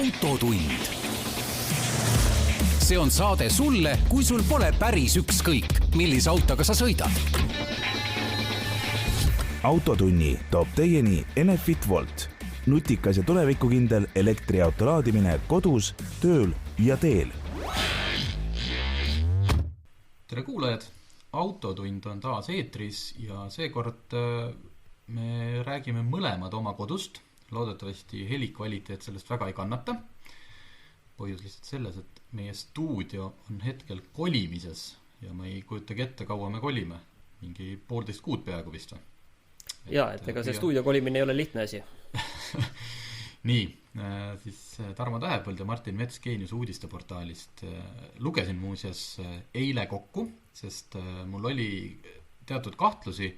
Autotund. See on saade sulle, kui sul pole päris ükskõik, millise autoga sa sõidad. Autotunni toob teieni Enefit Volt. Nutikas ja tulevikukindel elektriauto laadimine kodus, tööl ja teel. Tere kuulajad! Autotund on taas eetris ja seekord me räägime mõlemad oma kodust. Loodetavasti helikvaliteet sellest väga ei kannata. Põhjus lihtsalt selles, et meie stuudio on hetkel kolimises ja ma ei kujutagi ette, kaua me kolime. Mingi 1,5 kuud peaaegu vist või? Jaa, et ega see stuudio kolimine ei ole lihtne asi. Nii, siis Tarmo Tähepõld ja Martin Mets Geenius uudisteportaalist lugesin muuseas eile kokku, sest mul oli teatud kahtlusi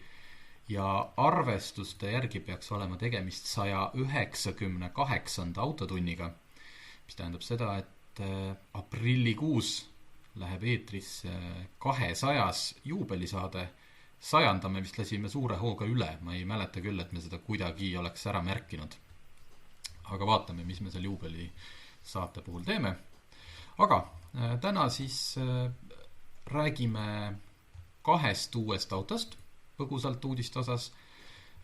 ja arvestuste järgi peaks olema tegemist 198. autotunniga, mis tähendab seda, et aprillikuus läheb eetrisse 200. juubelisaade. Sajandame vist lasime suure hooga üle, ma ei mäleta küll, et me seda kuidagi oleks ära märkinud. Aga vaatame, mis me seal juubeli saate puhul teeme. Aga täna siis räägime 2 uuest autost, põgusalt uudiste osas.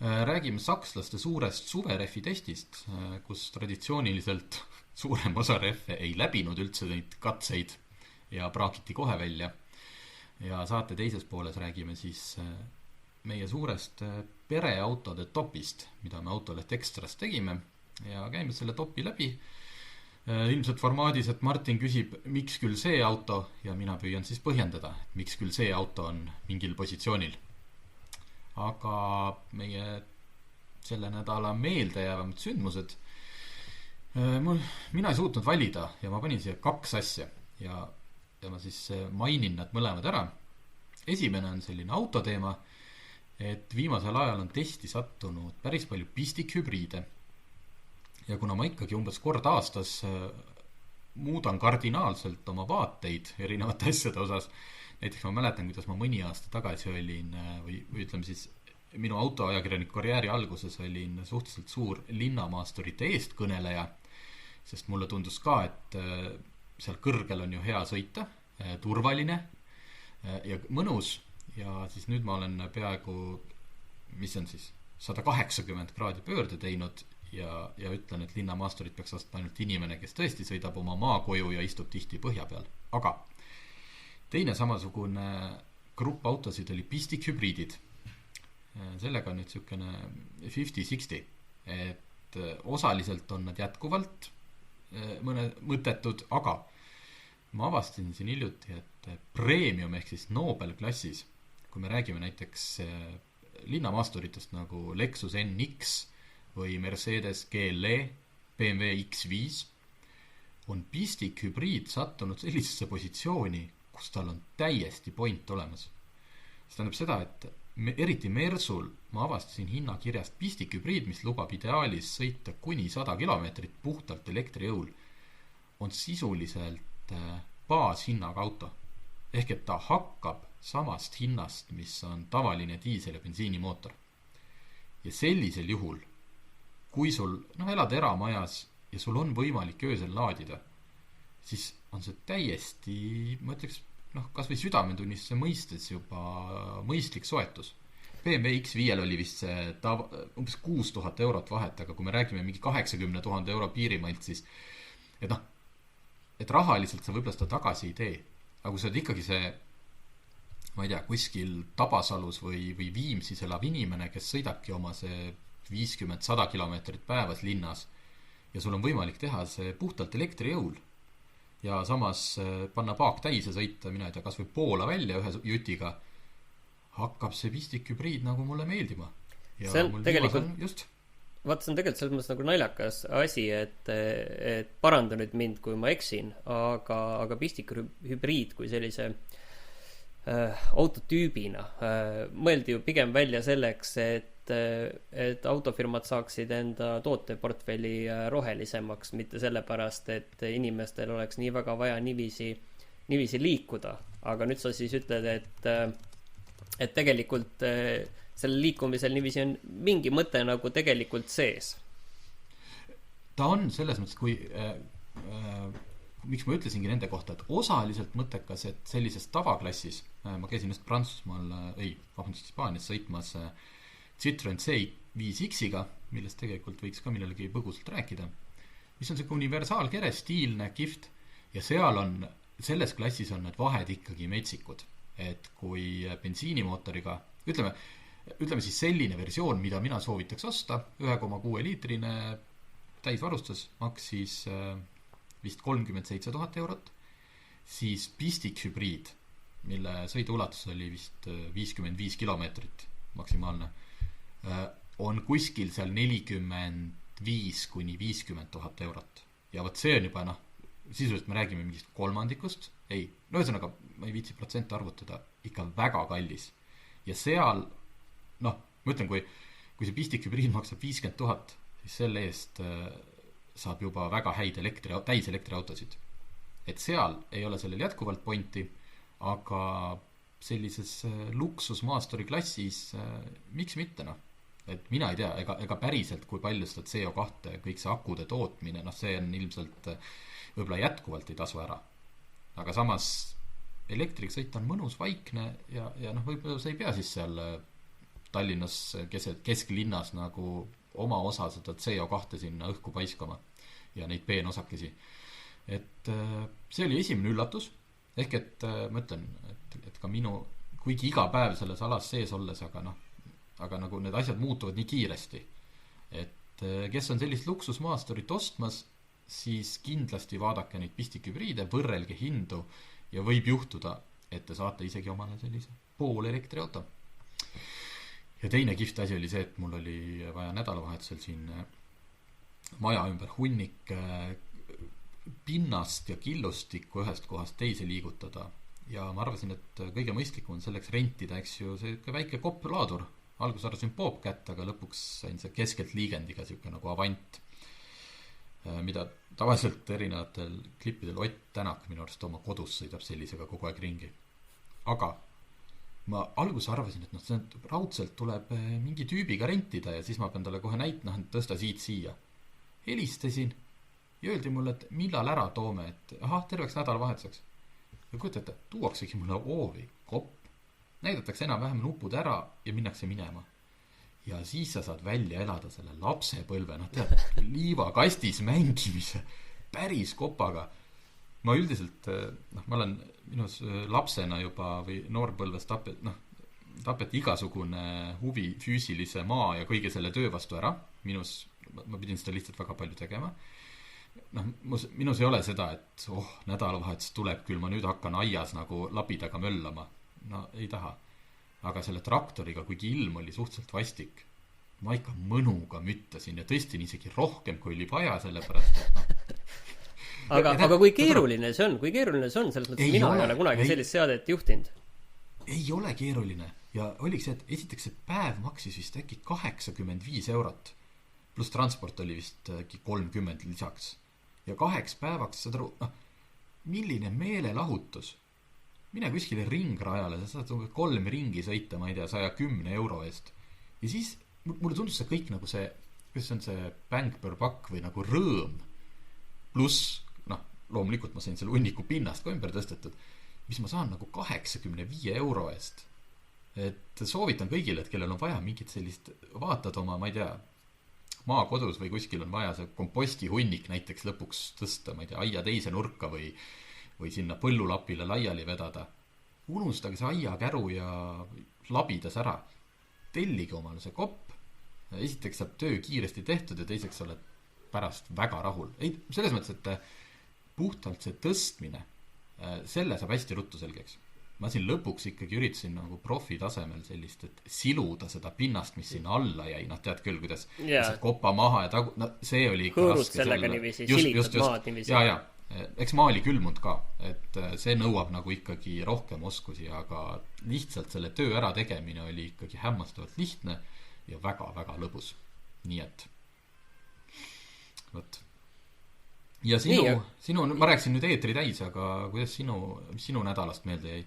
Räägime sakslaste suurest suverefi testist, kus traditsiooniliselt suurem osa refe ei läbinud üldse neid katseid ja praakiti kohe välja. Ja saate teises pooles räägime siis meie suurest pereautode topist, mida me Autoleht Ekstras tegime ja käime selle topi läbi. Ilmselt formaadis, et Martin küsib, miks küll see auto ja mina püüan siis põhjendada, miks küll see auto on mingil positsioonil. Aga meie selle nädala meeldejäävamad sündmused, mina ei suutnud valida ja ma panin siia 2 asja ja ma siis mainin nad mõlemad ära. Esimene on selline autoteema, et viimasel ajal on testi sattunud päris palju pistikhübriide. Ja kuna ma ikkagi umbes kord aastas muudan kardinaalselt oma vaateid erinevate asjade osas, näiteks ma mäletan, kuidas ma mõni aasta tagasi olin, või ütleme siis minu autoajakirjaniku karjääri alguses olin suhteliselt suur linnamaasturite eestkõneleja, sest mulle tundus ka, et seal kõrgel on ju hea sõita, turvaline ja mõnus ja siis nüüd ma olen peaaegu, mis on siis 180 kraadi pöörde teinud ja ütlen, et linnamaasturit peaks ostma ainult inimene, kes tõesti sõidab oma maakoju ja istub tihti põhja peal. Aga teine samasugune grupp autosid oli pistikhübriidid. Sellega on nüüd sükene 50-60, et osaliselt on nad jätkuvalt mõttetud, aga ma avastasin siin hiljuti, et premium ehk siis Nobel klassis, kui me räägime näiteks linnamaasturitest nagu Lexus NX või Mercedes GLE, BMW X5, on pistikhübriid sattunud sellisesse positsiooni, kus tal on täiesti point olemas. See tähendab seda, et eriti Mersul ma avastasin hinnakirjast pistikhübriid, mis lubab ideaalis sõita kuni 100 kilomeetrit puhtalt elektrijõul, on sisuliselt baashinnaga auto. Ehk et ta hakkab samast hinnast, mis on tavaline diisel- ja bensiinimootor. Ja sellisel juhul, kui sul elad eramajas ja sul on võimalik öösel laadida, siis on see täiesti, ma ütleks, kas või südametunnistuse mõistes juba mõistlik soetus. BMW X5 oli vist see umbes 6000 eurot vahet, aga kui me räägime mingi 80 000 euro piirimailt, siis et rahaliselt sa võib-olla seda tagasi ei tee. Aga kui sa oled ikkagi see, ma ei tea, kuskil Tabasalus või Viimsis elav inimene, kes sõidabki oma see 50-100 kilomeetrit päevas linnas ja sul on võimalik teha see puhtalt elektrijõul ja samas panna paak täis ja sõita, mina ei tea, kas või Poola välja ühe jutiga, hakkab see pistikhübriid nagu mulle meeldima. Ja see on tegelikult, see on tegelikult selles mõttes nagu naljakas asi, et paranda nüüd mind, kui ma eksin, aga pistikhübriid kui sellise autotüübina mõeldi ju pigem välja selleks, et autofirmad saaksid enda tooteportfelli rohelisemaks, mitte sellepärast, et inimestel oleks nii väga vaja niiviisi liikuda. Aga nüüd sa siis ütled, et tegelikult sellel liikumisel niiviisi on mingi mõte nagu tegelikult sees. Ta on selles mõttes, miks ma ütlesingi nende kohta, et osaliselt mõttekas, et sellises tavaklassis, ma käisin just Prantsusmaal, Hispaanias sõitmas Citroen C5X-iga, millest tegelikult võiks ka millelegi põgusalt rääkida, mis on selline universaalkere, stiilne, kihvt ja selles klassis on need vahed ikkagi metsikud, et kui bensiinimootoriga, ütleme siis selline versioon, mida mina soovitaks osta, 1,6 liitrine täisvarustus maksis vist 37 000 eurot, siis pistikhübriid, mille sõiduulatus oli vist 55 kilomeetrit maksimaalne, on kuskil seal 45 kuni 50 000 eurot. Ja võt see on juba sisuliselt me räägime mingist kolmandikust, ühesõnaga ma ei viitsi protsente arvutada, ikka väga kallis. Ja seal, ma ütlen, kui see pistikhübriid maksab 50 000, siis selle eest saab juba väga häid täiselektriautosid. Et seal ei ole sellel jätkuvalt pointi, aga sellises luksusmaasturi klassis miks mitte, Et mina ei tea, ega päriselt, kui palju seda CO2, kõik see akude tootmine, see on ilmselt võib-olla jätkuvalt ei tasu ära. Aga samas elektriga sõita on mõnus, vaikne ja võib-olla sa ei pea siis seal Tallinnas kesklinnas nagu oma osa seda CO2 sinna õhku paiskama ja neid peenosakesi. Et see oli esimene üllatus, ehk et ma ütlen, et ka kuigi iga päev selles alas sees olles, aga nagu need asjad muutuvad nii kiiresti. Et kes on sellist luksusmaasturit ostmas, siis kindlasti vaadake neid pistikhübriide, võrrelge hindu ja võib juhtuda, et te saate isegi omale sellise poolelektriauto. Ja teine kihvt asi oli see, et mul oli vaja nädalavahetusel siin maja ümber hunnik pinnast ja killustikku ühest kohast teise liigutada. Ja ma arvasin, et kõige mõistlikum on selleks rentida, eks ju, see väike kopplaadur. Algus arvasin Bobcat, aga lõpuks sain see keskelt liigendiga siuke nagu Avant, mida tavaliselt erinevatel klippidel Ott Tänak minu arust oma kodus sõidab sellisega kogu aeg ringi. Aga ma algus arvasin, et see raudselt tuleb mingi tüübiga rentida ja siis ma pean talle kohe näitma, et tõsta siia. Helistasin ja öeldi mulle, et millal ära toome, et terveks nädalavahetuseks. Ja kujutate, tuuaksegi mulle oovi, kopp, näidatakse enam-vähem nupud ära ja minnakse minema. Ja siis sa saad välja elada selle lapsepõlve, liivakastis mängimise päris kopaga. Ma üldiselt, ma olen minus lapsena juba või noorpõlves tapeti igasugune huvi füüsilise maa ja kõige selle töö vastu ära. Ma pidin seda lihtsalt väga palju tegema. Minus ei ole seda, et nädalavahetus tuleb küll, ma nüüd hakkan aias nagu labidaga möllama. Ei taha. Aga selle traktoriga, kuigi ilm oli suhteliselt vastik, ma ikka mõnuga müttasin ja tõstin isegi rohkem, kui oli vaja, sellepärast, et aga kui keeruline see on? Kui keeruline see on? Selles mõttes mina ei ole kunagi sellist seadet juhtinud. Ei ole keeruline. Ja oliks see, et esiteks see päev maksis vist äkki 85 eurot. Pluss transport oli vist 30 lisaks. Ja 2 päevaks saad aru, milline meelelahutus. Mine kuskile ringrajale, sa saad 3 ringi sõita, ma ei tea, 110 euro eest. Ja siis mulle tundus see kõik nagu see, kuidas on see bang per buck või nagu rõõm. Pluss, loomulikult ma sain selle hunniku pinnast ka ümber tõstetud, mis ma saan nagu 85 euro eest. Et soovitan kõigile, et kellel on vaja mingit sellist, vaatad oma, ma ei tea, maakodus või kuskil on vaja see komposti hunnik näiteks lõpuks tõsta, ma ei tea, aia teise nurka või sinna põllulapile laiali vedada. Unustage see aiakäru ja labidas ära. Tellige omale see kopp. Esiteks saab töö kiiresti tehtud ja teiseks oled pärast väga rahul. Selles mõttes, et puhtalt see tõstmine, selle saab hästi ruttu selgeks. Ma siin lõpuks ikkagi üritasin nagu profi tasemel sellist, et siluda seda pinnast, mis sinna alla jäi. Tead küll, kuidas kopa maha ja see oli ikka hõõrud sellega niiviisi, silitad maad niiviisi. Ja. Eks maali külmund ka, et see nõuab nagu ikkagi rohkem oskusi, aga lihtsalt selle töö ära tegemine oli ikkagi hämmastavalt lihtne ja väga-väga lõbus. Nii et võt. Ja sinu, ma rääksin nüüd eetri täis, aga kuidas sinu nädalast meelde jäi?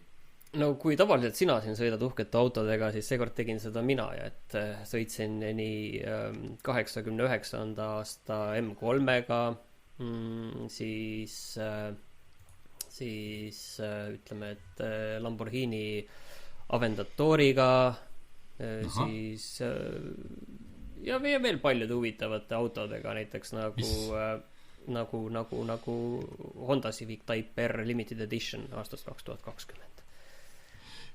Kui tavaliselt sina siin sõidad uhkete autodega, siis seekord tegin seda mina ja et sõitsin nii 89. aasta M3-ga siis ütleme, et Lamborghini Aventatoriga, siis ja veel paljude huvitavate autodega, näiteks nagu Honda Civic Type R Limited Edition aastast 2020.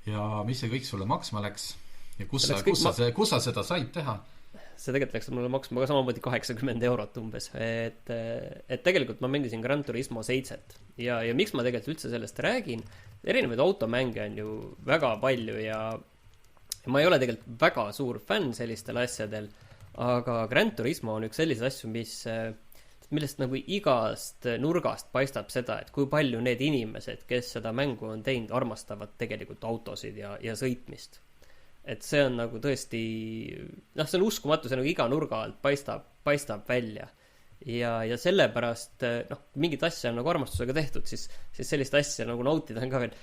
Ja mis see kõik sulle maksma läks? Ja kus sa seda said teha? See tegelikult läks mulle maksma ka samamoodi 80 eurot umbes. Et tegelikult ma mängisin Gran Turismo 7 ja miks ma tegelikult üldse sellest räägin? Erinevaid automänge on ju väga palju ja ma ei ole tegelikult väga suur fänn sellistel asjadel, aga Gran Turismo on üks selliseid asju, millest nagu igast nurgast paistab seda, et kui palju need inimesed, kes seda mängu on teinud, armastavad tegelikult autosid ja sõitmist. Et see on nagu tõesti, see on uskumatu, see nagu iga nurga alt paistab välja. Ja sellepärast, mingit asja on nagu armastusega tehtud, siis sellist asja nagu nautida on ka veel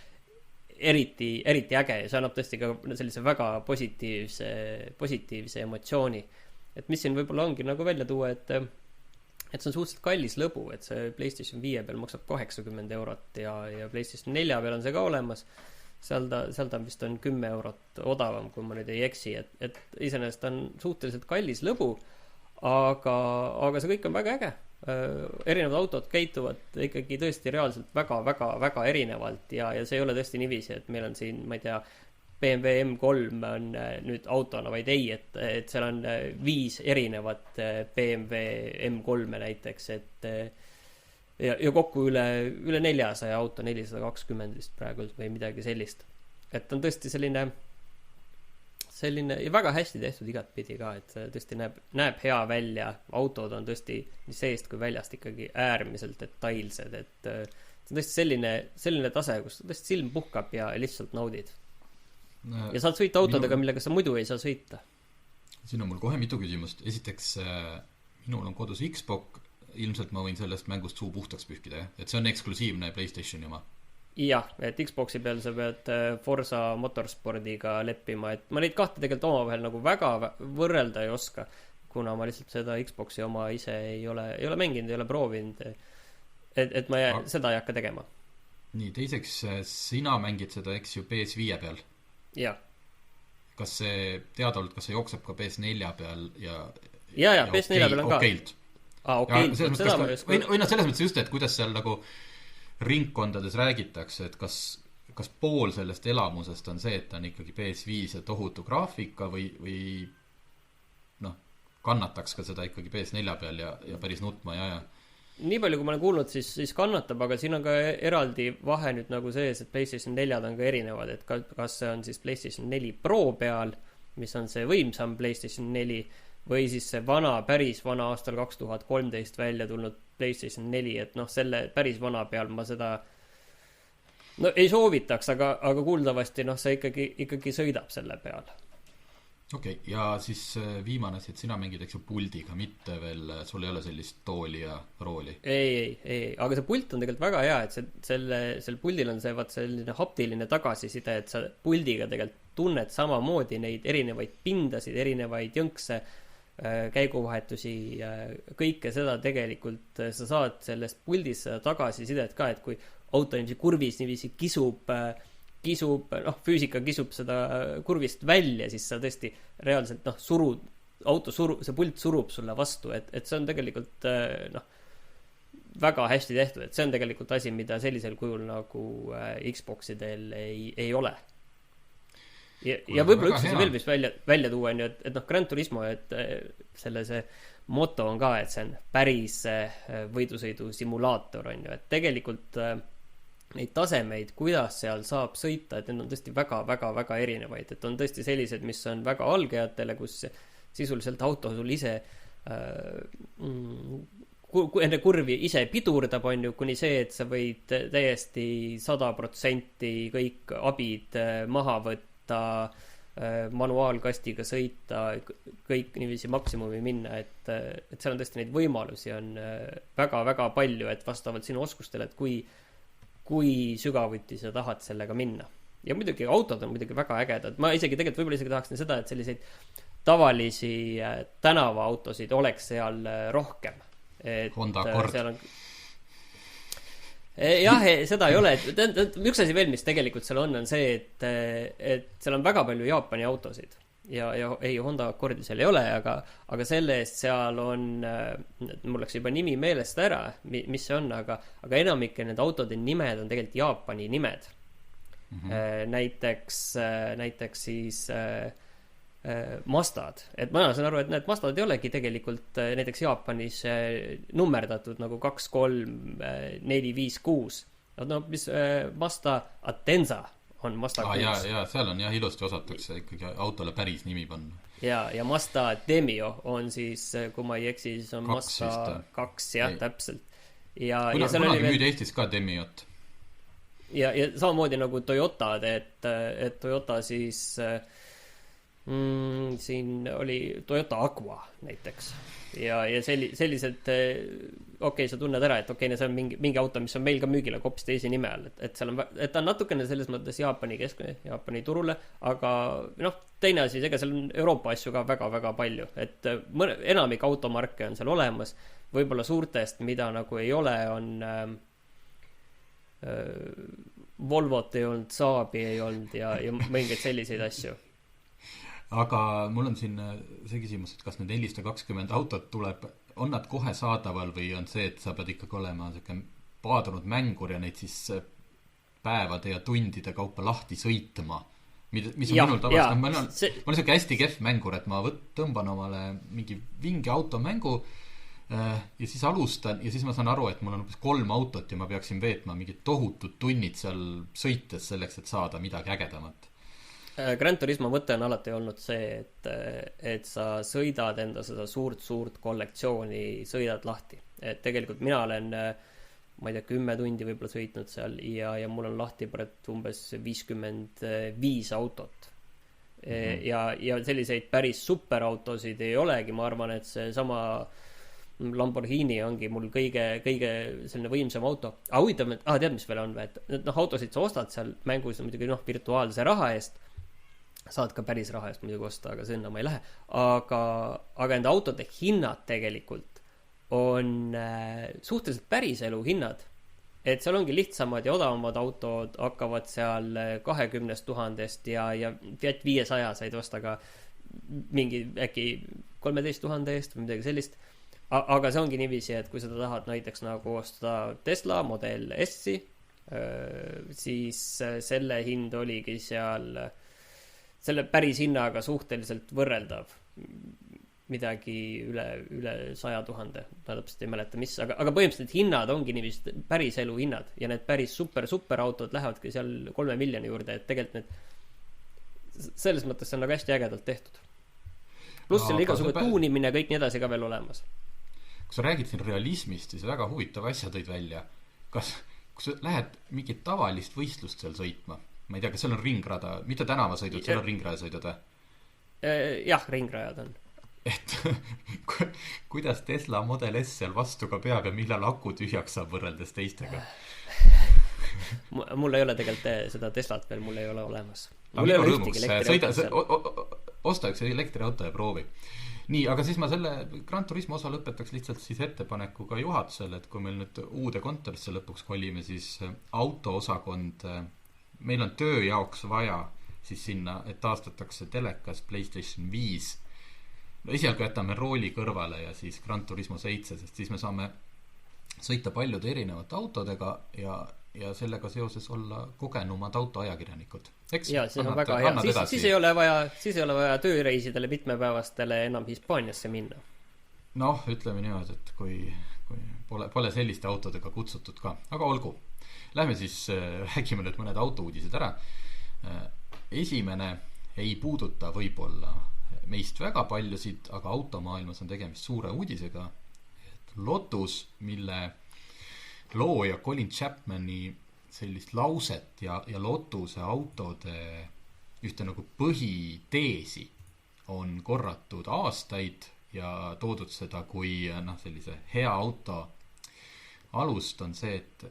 eriti äge ja see annab tõesti ka sellise väga positiivse emotsiooni. Et mis siin võib-olla ongi nagu välja tuua, et see on suhteliselt kallis lõbu, et see PlayStation 5 peal maksab 80 eurot ja PlayStation 4 peal on see ka olemas. Seal ta vist on 10 eurot odavam, kui ma nüüd ei eksi, et iseenesest on suhteliselt kallis lõbu, aga see kõik on väga äge. Erinevad autod käituvad ikkagi tõesti reaalselt väga erinevalt ja see ei ole tõesti niiviisi, et meil on siin, ma ei tea, BMW M3 on nüüd autona, vaid ei, et seal on 5 erinevat BMW M3 näiteks, ja kokku üle 400 auto, 420 vist praegu või midagi sellist. Et on tõesti selline ja väga hästi tehtud igatpidi ka, et tõesti näeb hea välja. Autod on tõesti nii seest kui väljast ikkagi äärmiselt detailsed, et see on tõesti selline tase, kus tõesti silm puhkab ja lihtsalt naudid. Ja saad sõita autodega, millega sa muidu ei saa sõita. Siin on mul kohe mitu küsimust. Esiteks, minul on kodus Xbox, ilmselt ma võin sellest mängust suu puhtaks pühkida, et see on eksklusiivne PlayStationi oma. Jah, et Xboxi peal sa pead Forza Motorspordiga leppima, et ma neid kahte tegelikult omavahel nagu väga võrrelda ei oska, kuna ma lihtsalt seda Xboxi oma ise ei ole mänginud, ei ole proovinud, et ma seda ei hakka tegema. Nii, teiseks, sina mängid seda, eks ju, PS5 peal? Jah. Kas see teadaolt, kas see jookseb ka PS4 peal ja PS4 peal on ka. Okeilt. Või selles mõttes just, et kuidas seal nagu ringkondades räägitakse, et kas pool sellest elamusest on see, et on ikkagi PS5 ja tohutu graafika või kannataks ka seda ikkagi PS4 peal ja päris nutma ja. Nii palju, kui ma olen kuulnud, siis kannatab, aga siin on ka eraldi vahe nüüd nagu sees, et PlayStation 4 on ka erinevad, et kas see on siis PlayStation 4 Pro peal, mis on see võimsam PlayStation 4, või siis see päris vana aastal 2013 välja tulnud PlayStation 4, et selle päris vana peal ma seda ei soovitaks, aga kuuldavasti see ikkagi sõidab selle peal. Okei, ja siis viimane asi, et sina mängid, eks ju, puldiga, mitte veel, sul ei ole sellist tooli ja rooli. Ei, aga see pult on tegelikult väga hea, et sel puldil on see selline haptiline tagasiside, et sa puldiga tegelikult tunned samamoodi neid erinevaid pindasid, erinevaid jõnkse, käiguvahetusi, kõike seda tegelikult sa saad sellest puldis tagasisidet ka, et kui auto niiviisi kurvis niiviisi kisub, füüsika kisub seda kurvist välja, siis sa tõesti reaalselt see pult surub sulle vastu, et see on tegelikult väga hästi tehtud, et see on tegelikult asi, mida sellisel kujul nagu Xboxidel ei ole. Ja võib-olla üks asi veel vist välja tuua on ju, et Gran Turismo, et see moto on ka, et see on päris võidusõidu simulaator on ju, et tegelikult neid tasemeid, kuidas seal saab sõita, et need on tõesti väga erinevaid, et on tõesti sellised, mis on väga algajatele, kus sisuliselt auto sul ise enne kurvi ise pidurdab on ju, kuni see, et sa võid täiesti 100% kõik abid maha võtta, manuaalkastiga sõita, kõik niiviisi maksimumi minna, et seal on tõesti neid võimalusi on väga palju, et vastavalt sinu oskustele, et kui sügavuti sa tahad sellega minna. Ja muidugi autod on muidugi väga ägedad. Ma võib-olla tahaksin seda, et selliseid tavalisi tänavaautosid oleks seal rohkem. Honda Accord. Seal on jah, seda ei ole, et üks asi veel, mis tegelikult seal on see, et seal on väga palju Jaapani autosid ja ei, Honda Accordi seal ei ole, aga selle eest seal on, mul läks juba nimi meelest ära, mis see on, aga enamike need autode nimed on tegelikult Jaapani nimed. Näiteks siis Mazdad, et ma saan aru, et need Mazdad ei olegi tegelikult näiteks Jaapanis nummerdatud nagu 2, 3, 4, 5, 6. No mis Mazda Atenza on Mazda 6. Ja seal on jah, ilusti osatakse ikkagi autole päris nimi panna. Ja Mazda Demio on siis, kui ma ei eksi, siis on Mazda 2, jah, täpselt. Kunagi müüdi Eestis ka Demiot. Ja samamoodi nagu Toyotad, et Toyota siis siin oli Toyota Aqua näiteks ja sellised okei, sa tunned ära, et okei, see on mingi auto, mis on meil ka müügile hoopis teise nime all, et seal on, et ta on natukene selles mõttes Jaapani keskne, Jaapani turule, aga teine asi, ega seal on Euroopa asju ka väga-väga palju, et enamik automarke on seal olemas, võib-olla suurtest, mida nagu ei ole, on Volvot ei olnud, Saabi ei olnud ja mõningaid selliseid asju. Aga mul on siin see küsimus, et kas need 420 autot tuleb, on nad kohe saadaval või on see, et sa pead ikkagi olema paadunud mängur ja neid siis päevade ja tundide kaupa lahti sõitma, mis on minul tavaliselt, ma olen selline hästi kehv mängur, et ma tõmban omale mingi vingi automängu ja siis alustan ja siis ma saan aru, et mul on umbes 3 autot ja ma peaksin veetma mingid tohutud tunnid seal sõites selleks, et saada midagi ägedamat. Gran Turismo mõte on alati olnud see, et sa sõidad enda seda suurt kollektsiooni, sõidad lahti. Et tegelikult mina olen, ma ei tea, 10 tundi võib-olla sõitnud seal ja mul on lahti umbes 55 autot. Ja selliseid päris superautosid ei olegi, ma arvan, et see sama Lamborghini ongi mul kõige selline võimsam auto. Aga huvitav, tead, mis veel on või, et autosid sa ostad seal mängus muidugi virtuaalse raha eest, saad ka päris raha eest muidugi osta, aga sinna ma ei lähe. Aga enda autode hinnad tegelikult on suhteliselt päriselu hinnad. Et seal ongi lihtsamad ja odavamad autod hakkavad seal 20 000 ja Fiat 500 said osta ka mingi äkki 13 000 eest või midagi sellist. Aga see ongi niiviisi, et kui sa tahad näiteks nagu osta Tesla Model S-i, siis selle hind oligi seal selle päris hinnaga suhteliselt võrreldav midagi üle 100 000, ma täpselt ei mäleta mis, aga põhimõtteliselt hinnad ongi niivist päris elu hinnad ja need päris super autod lähevadki seal 3 miljoni juurde, et tegelikult need selles mõttes see on nagu hästi ägedalt tehtud. Pluss selle igasugune tuunimine ja kõik nii edasi ka veel olemas. Kui sa räägid siin realismist, siis väga huvitav asja tõid välja. Kui sa lähed mingit tavalist võistlust seal sõitma, ma ei tea, kas seal on ringrada, mitte tänavasõidud, seal on ringrajasõidud või? Jah, ringrajad on. Et kuidas Tesla Model S seal vastu ka peab ja millal aku tühjaks saab võrreldes teistega? Mul ei ole tegelikult seda Teslat veel, mul ei ole olemas. Mul ei ole ühtegi elektriauto. Osta üks elektriauto ja proovi. Nii, aga siis ma selle Gran Turismo osa lõpetaks lihtsalt siis ettepanekuga juhatusele, et kui meil nüüd uude kontorisse lõpuks kolime, siis autoosakond, meil on töö jaoks vaja siis sinna, et taastatakse telekas PlayStation 5. No esialgu jätame rooli kõrvale ja siis Gran Turismo 7, sest siis me saame sõita paljude erinevate autodega ja sellega seoses olla kogenumad autoajakirjanikud. Eks? Ja, see on väga hea. Siis ei ole vaja tööreisidele mitmepäevastele enam Hispaaniasse minna. Noh, ütleme niimoodi, et kui pole selliste autodega kutsutud ka. Aga olgu. Lähme siis, räägime nüüd mõned autouudised ära. Esimene ei puuduta võib-olla meist väga paljusid, aga automaailmas on tegemist suure uudisega. Lotus, mille looja Colin Chapmani sellist lauset ja Lotuse autode ühte nagu põhiteesi on korratud aastaid ja toodud seda kui sellise hea auto alust on see, et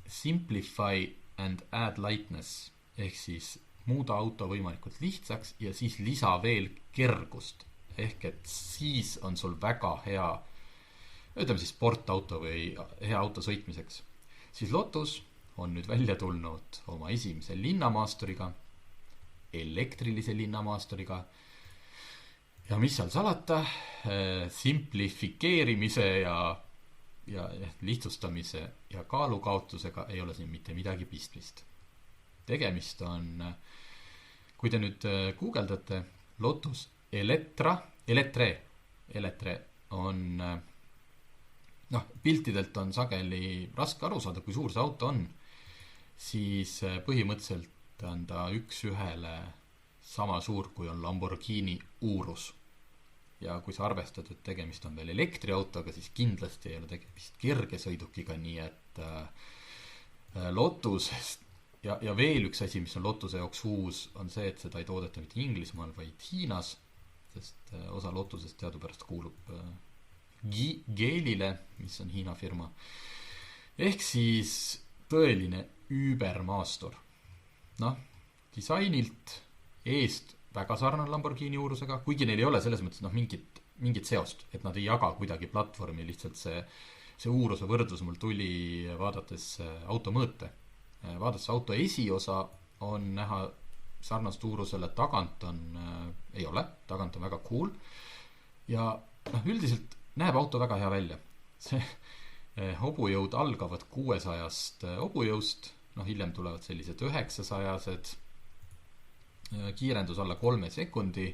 simplify and add lightness ehk siis muuda auto võimalikult lihtsaks ja siis lisa veel kergust ehk et siis on sul väga hea ütleme siis sportauto või hea auto sõitmiseks, siis Lotus on nüüd välja tulnud oma esimese linnamaasturiga, elektrilise linnamaasturiga, ja mis seal salata, simplifikeerimise ja lihtsustamise ja kaalukaotusega ei ole siin mitte midagi pistmist. Tegemist on, kui te nüüd guugeldate Lotus Eletre on, piltidelt on sageli raske aru saada, kui suur see auto on, siis põhimõtteliselt on ta üks ühele sama suur, kui on Lamborghini Urus. Ja kui sa arvestad, et tegemist on veel elektriautoga, siis kindlasti ei ole tegemist kergesõidukiga, nii et Lotus ja veel üks asi, mis on Lotuse jaoks uus, on see, et seda ei toodeta mitte Inglismaal, vaid Hiinas, sest osa Lotusest teadupärast kuulub Geelile, mis on Hiina firma. Ehk siis tõeline übermaastur. Disainilt eest väga sarnan Lamborghini Urusega, kuigi neil ei ole selles mõttes mingit seost, et nad ei jaga kuidagi platvormi, lihtsalt see Uruse võrdlus mul tuli vaadates auto mõõte. Vaadates auto esiosa on näha sarnast Urusele, tagant ei ole, tagant on väga cool ja üldiselt näeb auto väga hea välja. See hobujõud algavad 600 hobujõust, hiljem tulevad sellised 900-sed, kiirendus alla 3 sekundi,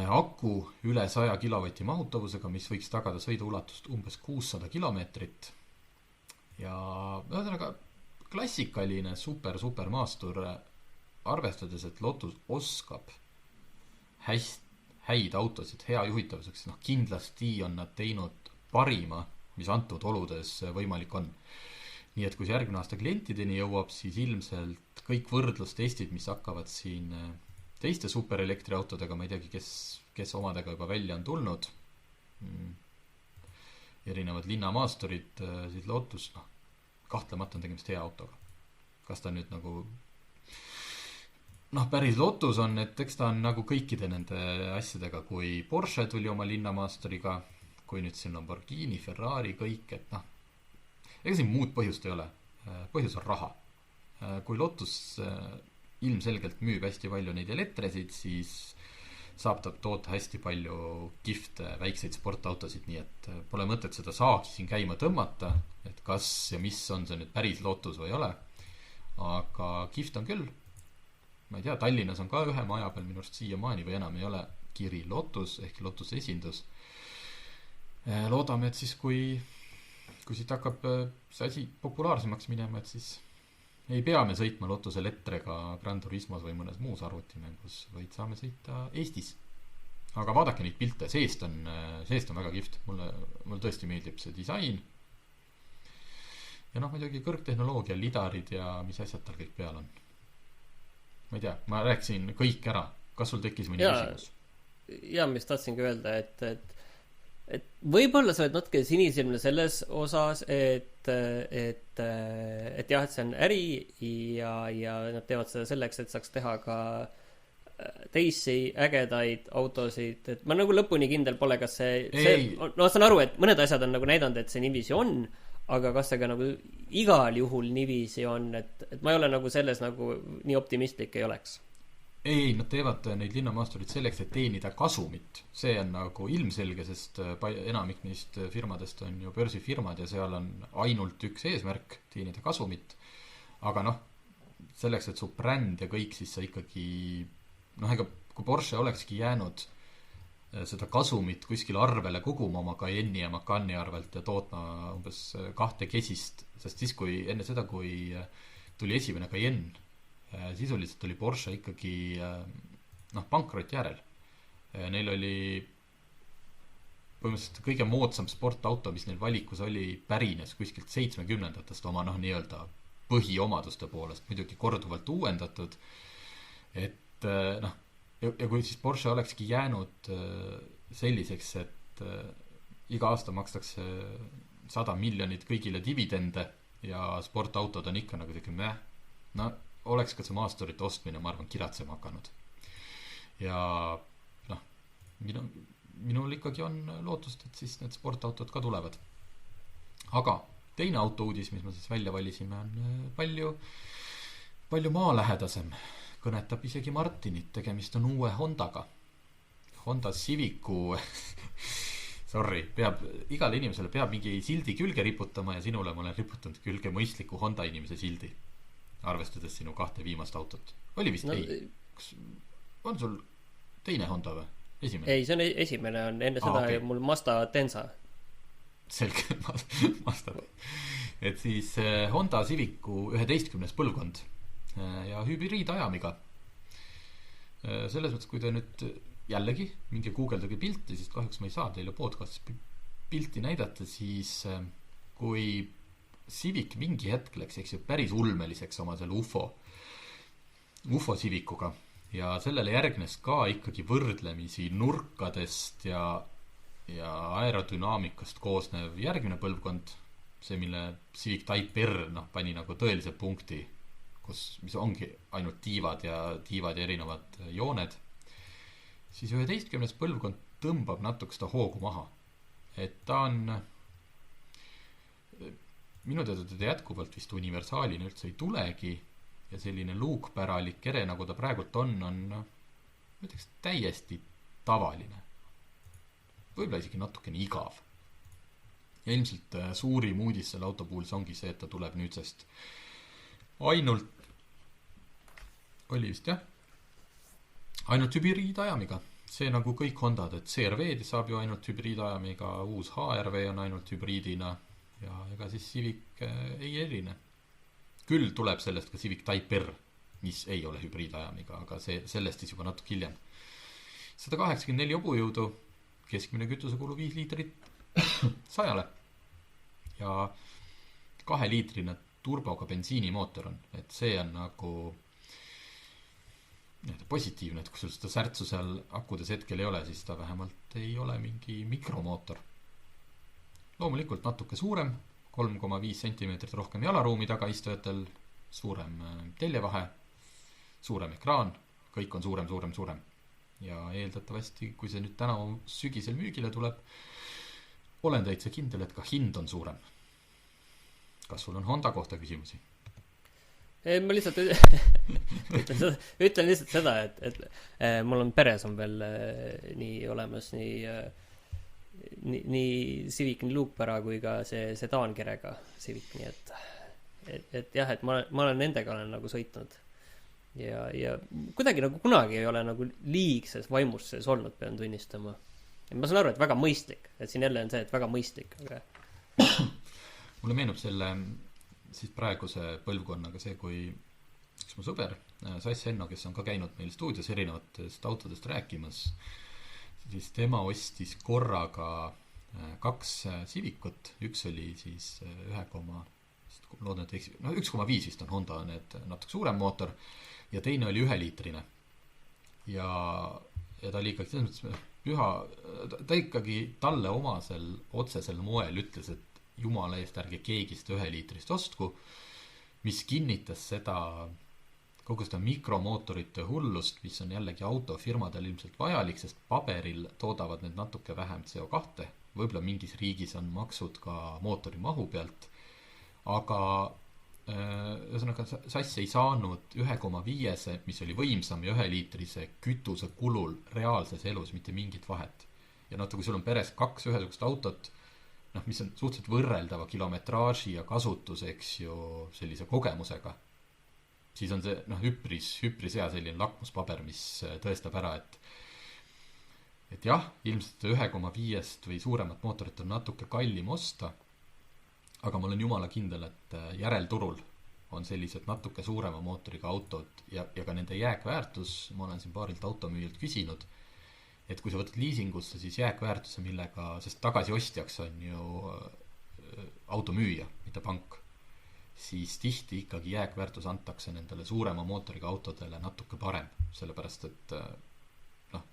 aku üle 100 kilovati mahutavusega, mis võiks tagada sõiduulatust umbes 600 kilomeetrit ja ühesõnaga klassikaline super maastur, arvestades, et Lotus oskab häid autosid hea juhitavuseks, kindlasti on nad teinud parima, mis antud oludes võimalik on. Nii et kui see järgmine aasta klientideni jõuab, siis ilmselt kõik võrdlustestid, mis hakkavad siin teiste superelektriautodega, ma ei teagi, kes omadega juba välja on tulnud, erinevad linnamaasturid, siis Lotus, kahtlemata on tegemist hea autoga. Kas ta nüüd päris Lotus on, et eks ta on nagu kõikide nende asjadega, kui Porsche tuli oma linnamaasturiga, kui nüüd siin Lamborghini, Ferrari, kõik, et ega siin muud põhjust ei ole. Põhjus on raha. Kui Lotus ilmselgelt müüb hästi palju neid elektresid, siis saab ta toota hästi palju kihvte väikseid sportautosid, nii et pole mõtet seda saagi siin käima tõmmata, et kas ja mis on see nüüd päris Lotus või ei ole. Aga kihvt on küll. Ma ei tea, Tallinnas on ka ühe maja peal minu arust siiamaani või enam ei ole kiri Lotus ehk Lotus esindus. Loodame, et siis kui siit hakkab see asi populaarsemaks minema, et siis ei pea me sõitma Lotus Eletrega Gran Turismos või mõnes muus arvutimängus, vaid saame sõita Eestis. Aga vaadake neid pilte, seest on väga kihvt. Mulle tõesti meeldib see disain. Ja muidugi kõrgtehnoloogia, lidarid ja mis asjad tal kõik peal on. Ma ei tea, ma rääkisin kõik ära. Kas sul tekkis mõni küsimus? Ja, mis tahtsingi öelda, et võib-olla sa oled natuke sinisilmne selles osas, et jah, et see on äri ja nad teevad seda selleks, et saaks teha ka teisi ägedaid autosid, et ma lõpuni kindel pole, kas see ma saan aru, et mõned asjad on näidanud, et see niiviisi on, aga kas see ka igal juhul niiviisi on, et ma ei ole selles nii optimistlik ei oleks. Ei, nad teevad neid linnamaasturid selleks, et teenida kasumit. See on ilmselge, sest enamik neist firmadest on ju börsifirmad ja seal on ainult üks eesmärk, teenida kasumit. Aga selleks, et su bränd ja kõik, siis sa ikkagi ega kui Porsche olekski jäänud seda kasumit kuskil arvele koguma oma Cayenne'i ja Macani arvelt ja tootma umbes 2 kesist, sest siis enne seda, kui tuli esimene Cayenne, sisuliselt oli Porsche ikkagi pankroti järel. Neil oli põhimõtteliselt kõige moodsam sportauto, mis neil valikus oli, pärines kuskilt 70-ndatest oma nii-öelda põhiomaduste poolest, muidugi korduvalt uuendatud, et ja kui siis Porsche olekski jäänud selliseks, et iga aasta makstakse 100 miljonit kõigile dividende ja sportautod on ikka oleks ka see maasturite ostmine, ma arvan, kiratsema hakanud. Ja minul ikkagi on lootust, et siis need sportautod ka tulevad. Aga teine autouudis, mis ma siis välja valisime, on palju maalähedasem. Kõnetab isegi Martinit, tegemist on uue Hondaga. Honda Civicu sorry, igale inimesele peab mingi sildi külge riputama ja sinule ma olen riputanud külge mõistliku Honda inimese sildi, arvestades sinu 2 viimast autot. Oli vist ei? On sul teine Honda või? Esimene? Ei, see on esimene, on enne seda okay. Mul Mazda Denza. Selge, Mazda. Et siis Honda Civicu 11. põlvkond ja hübriidajamiga. Selles mõttes, kui te nüüd jällegi mingi guugeldage pilti, siis kahjuks ma ei saa teile podcastis pilti näidata, siis kui Civic mingi hetk läks, eks ju, päris ulmeliseks oma selle UFO Civicuga ja sellele järgnes ka ikkagi võrdlemisi nurkadest ja aerodünaamikast koosnev järgmine põlvkond, see, mille Civic Type R pani nagu tõelise punkti, mis ongi ainult tiivad ja erinevad jooned, siis 11. põlvkond tõmbab natuke seda hoogu maha. Et ta on minu teada teda jätkuvalt vist universaalina üldse ei tulegi ja selline luukpäralik ere, nagu ta praegult on ma ütleks täiesti tavaline. Võib-olla isegi natukene igav. Ja ilmselt suurim uudis selle auto puhul ongi see, et ta tuleb nüüdsest ainult hübriidajamiga. See nagu kõik Hondad, et CR-V saab ju ainult hübriidajamiga, uus HR-V on ainult hübriidina ja ega siis Civic ei erine. Küll tuleb sellest ka Civic Type R, mis ei ole hübriidajamiga, aga sellest siis juba natuke hiljem. 184 hobujõudu, keskmine kütusekulu 5 liitrit 100-le ja 2-liitrine turboga bensiinimootor on, et see on nagu positiivne, et kui sul seda särtsu seal akudes hetkel ei ole, siis ta vähemalt ei ole mingi mikromootor. Loomulikult natuke suurem, 3,5 cm rohkem jalaruumi tagaistujatel, suurem teljevahe, suurem ekraan, kõik on suurem. Ja eeldatavasti, kui see nüüd täna sügisel müügile tuleb, olen täitsa kindel, et ka hind on suurem. Kas sul on Honda kohta küsimusi? Ma lihtsalt ütlen lihtsalt seda, et mul on peres on veel nii olemas nii Civic, nii luukpära kui ka see sedaankirega Civic, nii et jah, et ma olen nendega nagu sõitnud ja kuidagi nagu kunagi ei ole nagu liigses vaimuses olnud, pean tunnistama. Ma saan aru, et väga mõistlik, et siin jälle on see, et väga mõistlik, aga mulle meenub selle siis praeguse põlvkonnaga see, kui üks mu sõber, Sass Henno, kes on ka käinud meil stuudios erinevatest autodest rääkimas, siis tema ostis korraga 2 Civicut, üks oli siis 1,5 vist on Honda, need natuke suurem mootor ja teine oli 1-liitrine ja ta oli ikkagi püha, ta ikkagi talle omasel otsesel moel ütles, et jumala eest ärge keegi seda 1-liitrist ostku, mis kinnitas kogu seda mikromootorite hullust, mis on jällegi autofirmadel ilmselt vajalik, sest paberil toodavad need natuke vähem CO2, võib-olla mingis riigis on maksud ka mootori mahu pealt, aga ühesõnaga Sass ei saanud 1,5, mis oli võimsam ja 1-liitrise kütuse kulul reaalses elus mitte mingit vahet. Ja kui sul on peres 2 ühesugust autot, mis on suhteliselt võrreldava kilometraaži ja kasutuseks ju sellise kogemusega, siis on see hüpris hea selline lakmuspaber, mis tõestab ära, et jah, ilmselt 1,5 või suuremat mootorit on natuke kallim osta, aga ma olen jumala kindel, et järelturul on sellised natuke suurema mootoriga autod ja ka nende jääkväärtus, ma olen siin paarilt automüüjalt küsinud, et kui sa võtad liisingusse, siis jääkväärtuse sest tagasiostjaks on ju automüüja, mitte pank, siis tihti ikkagi jääkväärtus antakse nendele suurema mootoriga autodele natuke parem, sellepärast et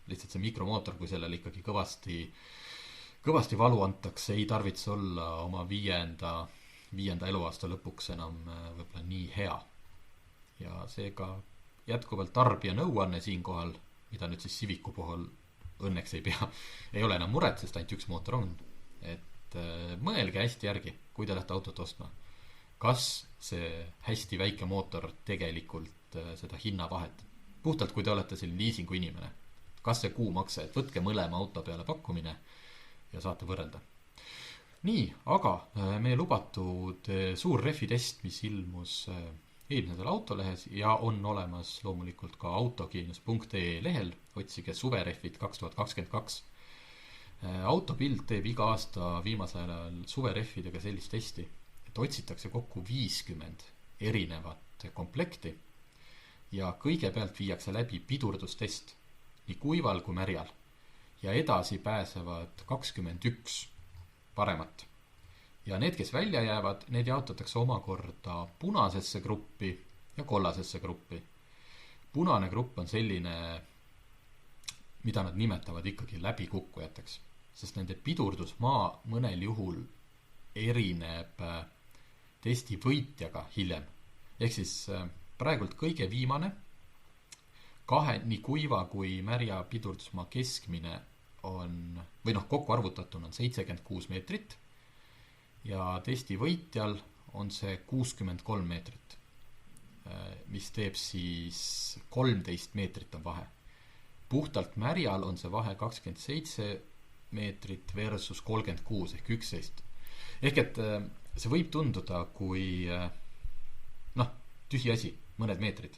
lihtsalt see mikromootor, kui sellele ikkagi kõvasti valu antakse, ei tarvitse olla oma 5. eluaasta lõpuks enam võib-olla nii hea. Ja seega jätkuvalt tarbija nõuanne siinkohal, mida nüüd siis Civicu puhul õnneks ei ole enam muret, sest ainult üks mootor on. Et mõelge hästi järgi, kui te lähete autot ostma. Kas see hästi väike mootor tegelikult seda hinnavahet, puhtalt kui te olete selline liisingu inimene, kas see kuumakse, et võtke mõlema auto peale pakkumine ja saate võrrelda. Nii, aga meie lubatud suur rehvitest, mis ilmus eelmisel autolehes ja on olemas loomulikult ka autogeenius.ee lehel, otsige suverehvid 2022. Autopild teeb iga aasta viimasel ajal suverehvidega sellist testi, et otsitakse kokku 50 erinevat komplekti ja kõigepealt viiakse läbi pidurdustest nii kuival kui märjal ja edasi pääsevad 21 paremat. Ja need, kes välja jäävad, need jaotatakse omakorda punasesse gruppi ja kollasesse gruppi. Punane grupp on selline, mida nad nimetavad ikkagi läbikukkujateks, sest nende pidurdusmaa mõnel juhul erineb testi võitjaga hiljem. Ehk siis praegult kõige viimane, nii kuiva kui märja pidurdusmaa keskmine on, või kokku arvutatuna on 76 meetrit ja testi võitjal on see 63 meetrit, mis teeb siis 13 meetrit on vahe. Puhtalt märjal on see vahe 27 meetrit versus 36 ehk 11. Ehk et see võib tunduda kui tühi asi, mõned meetrid.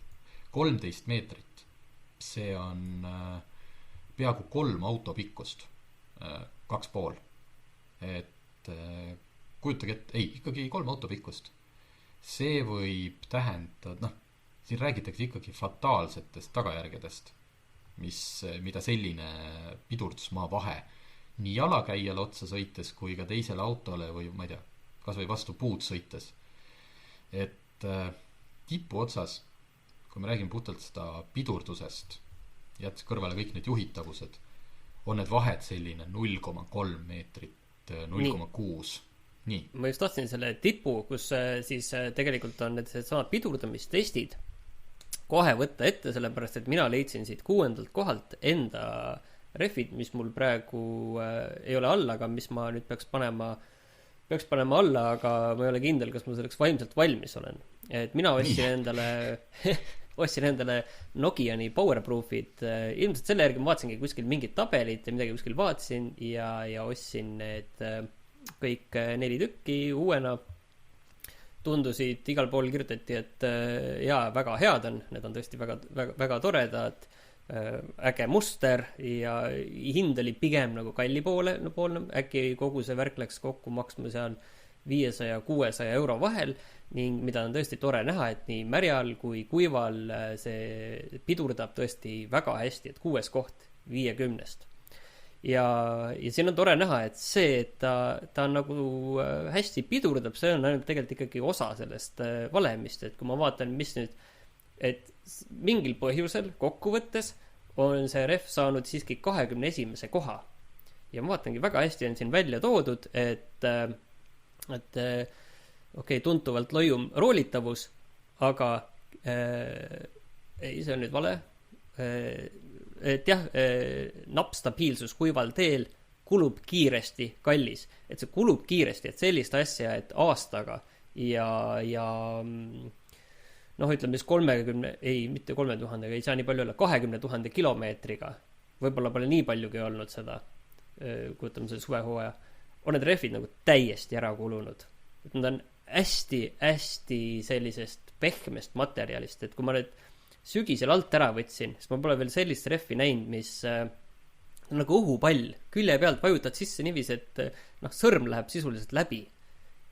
13 meetrit, see on peaaegu 3 auto pikkust, 2,5. Et kujutage ette, ikkagi 3 auto pikkust. See võib tähendada, siin räägitakse ikkagi fataalsetest tagajärgedest, mida selline pidurdusmaa vahe nii jalakäijale otsa sõites kui ka teisele autole või ma ei tea, kas või vastu puud sõites. Et tipu otsas, kui me räägime puhtalt seda pidurdusest, jättes kõrvale kõik need juhitavused, on need vahed selline 0,3 meetrit, 0,6. Nii. Ma just tahtsin selle tipu, kus siis tegelikult on need samad pidurdamistestid kohe võtta ette, sellepärast et mina leidsin siit 6. kohalt enda rehvid, mis mul praegu ei ole all, aga mis ma nüüd peaks panema alla, aga ma ei ole kindel, kas ma selleks vaimselt valmis olen. Et mina ostsin endale Nokiani Powerproofid. Ilmselt selle järgi ma vaatasingi kuskil mingid tabelid ja midagi kuskil vaatasin ja ostsin need kõik 4 tükki uuena. Tundusid, igal pool kirjutati, et väga head on, need on tõesti väga, väga, väga toredad, äge muster ja hind oli pigem nagu kalli poole, äkki kogu see värk läks kokku maksma seal 500-600 euro vahel ning mida on tõesti tore näha, et nii märjal kui kuival see pidurdab tõesti väga hästi, et 6. koht 50-st. Ja siin on tore näha, et see, et ta nagu hästi pidurdab, see on ainult tegelikult ikkagi osa sellest valemist, et kui ma vaatan, mis nüüd, et mingil põhjusel kokkuvõttes on see rehv saanud siiski 21. koha. Ja ma vaatangi, väga hästi on siin välja toodud, et tuntuvalt loium roolitavus, aga ei, see on nüüd vale. Et jah, nappstabiilsus kuival teel kulub kiiresti kallis. Et see kulub kiiresti, et sellist asja, et aastaga ja ütleme, 30,000, ei saa nii palju olla, 20,000 kilomeetriga, võib-olla pole nii paljugi olnud seda, kujutame selle suvehooaja, on need rehvid nagu täiesti ära kulunud. Et nad on hästi sellisest pehmest materjalist, et kui ma nüüd sügisel alt ära võtsin, siis ma pole veel sellist rehvi näinud, mis nagu õhupall, külje pealt vajutad sisse niivis, et sõrm läheb sisuliselt läbi.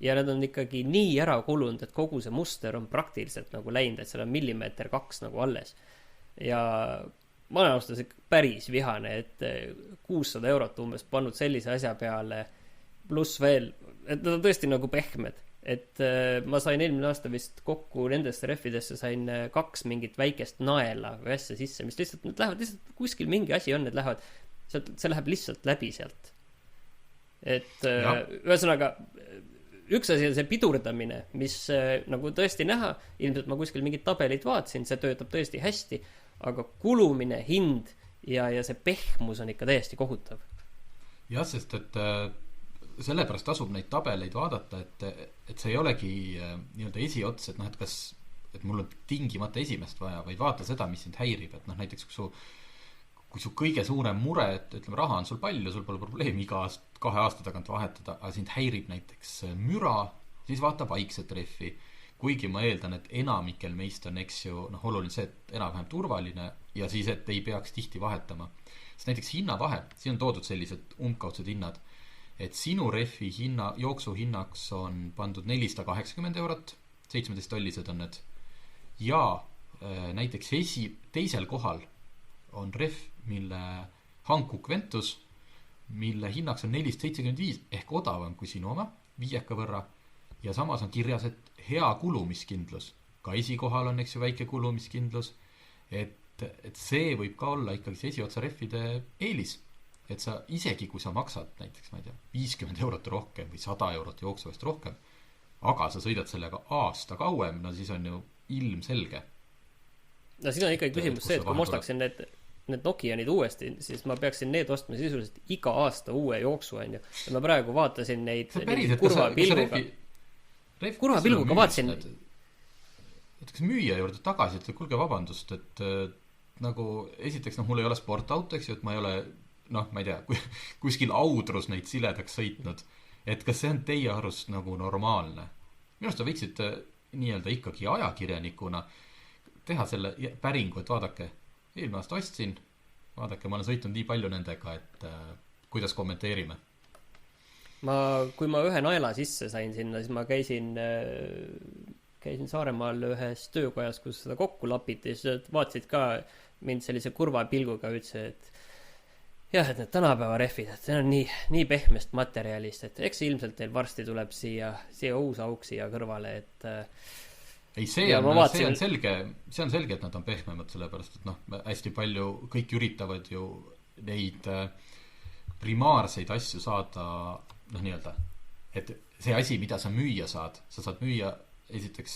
Ja need on ikkagi nii ära kulunud, et kogu see muster on praktiliselt nagu läinud, et seal on 1,2 millimeetrit nagu alles. Ja ma olen austas päris vihane, et 600 eurot umbes pannud sellise asja peale, pluss veel, et nad on tõesti nagu pehmed. Et ma sain eelmine aasta vist kokku nendesse rehvidesse sain 2 mingit väikest naela või asja sisse, mis lihtsalt, need lähevad lihtsalt kuskil mingi asi on, need lähevad, see läheb lihtsalt läbi sealt. Et ühesõnaga, üks asi on see pidurdamine, mis nagu tõesti näha, ilmselt ma kuskil mingid tabelid vaatasin, see töötab tõesti hästi, aga kulumine, hind ja see pehmus on ikka täiesti kohutav. jah, sest et sellepärast tasub neid tabeleid vaadata, et see ei olegi nii-öelda esiots, et noh, et kas, et mul on tingimata esimest vaja, vaid vaata seda, mis sind häirib, et noh, näiteks kui su kõige suurem mure, et ütleme, raha on sul palju, sul pole probleemi iga 2 aasta tagant vahetada, aga sind häirib näiteks müra, siis vaata vaikset rehvi. Kuigi ma eeldan, et enamikel meist on, eks ju, noh, oluline see, et enam-vähem turvaline ja siis, et ei peaks tihti vahetama. Sest näiteks hinnavahe, siin on toodud sellised umbkaudsed hinnad, et sinu rehvi jooksu hinnaks on pandud 480 €, 17 tollised on need, ja näiteks teisel kohal on rehv, mille Hankook Ventus, mille hinnaks on 475 ehk odavam kui sinu oma, 5 võrra, ja samas on kirjas, et hea kulumiskindlus. Ka esikohal on, eks ju, väike kulumiskindlus, et see võib ka olla ikkagi see esiotsa rehvide eelis. Et sa isegi, kui sa maksad näiteks, ma ei tea, 50 € rohkem või 100 € jooksu eest rohkem, aga sa sõidad sellega aasta kauem, no siis on ju ilmselge. No siin on ikkagi küsimus see, et kui ma ostaksin need Nokianid uuesti, siis ma peaksin need ostma sisuliselt iga aasta uue jooksu, on ju. Ja ma praegu vaatasin neid kurva pilguga vaatasin. Et kas müüja juurde tagasi, et kuulge vabandust, et nagu esiteks, noh, mul ei ole sportauto, eks ju, et ma ei ole, noh, ma ei tea, kuskil Audrus neid siledaks sõitnud, et kas see on teie arust nagu normaalne? Minu arust võiksid nii-öelda ikkagi ajakirjanikuna teha selle päringu, et vaadake, eelmine aasta ostsin, vaadake, ma olen sõitnud nii palju nendega, et kuidas kommenteerime. Kui ma ühe naela sisse sain sinna, siis ma käisin Saaremaal ühes töökojas, kus seda kokku lapiti, siis vaatasid ka mind sellise kurva pilguga, ütlesid, et jah, et need tänapäeva rehvid, et see on nii pehmest materjalist, et eks ilmselt teil varsti tuleb siia uus auk siia kõrvale, et ei, see on selge, et nad on pehmemad, sellepärast, et noh, hästi palju, kõik üritavad ju neid primaarseid asju saada, noh, nii-öelda, et see asi, mida sa saad müüa esiteks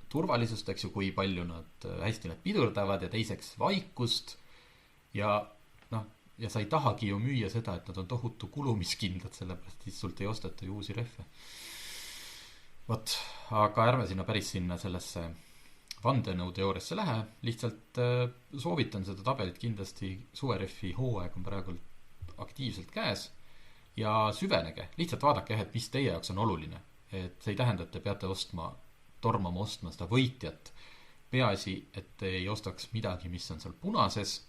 turvalisust, eks ju, kui palju hästi nad pidurdavad, ja teiseks vaikust, ja noh, ja sa ei tahagi ju müüa seda, et nad on tohutu kulumiskindlad, sellepärast siis sult ei osteta ju uusi rehve. Vot, aga ärme sinna sellesse vandenõuteooriasse lähe, lihtsalt soovitan seda tabelit kindlasti, suverehvi hooaeg on praegu aktiivselt käes ja süvenege, lihtsalt vaadake, et mis teie jaoks on oluline, et see ei tähenda, et te peate tormama ostma seda võitjat, peaasi, et te ei ostaks midagi, mis on seal punases,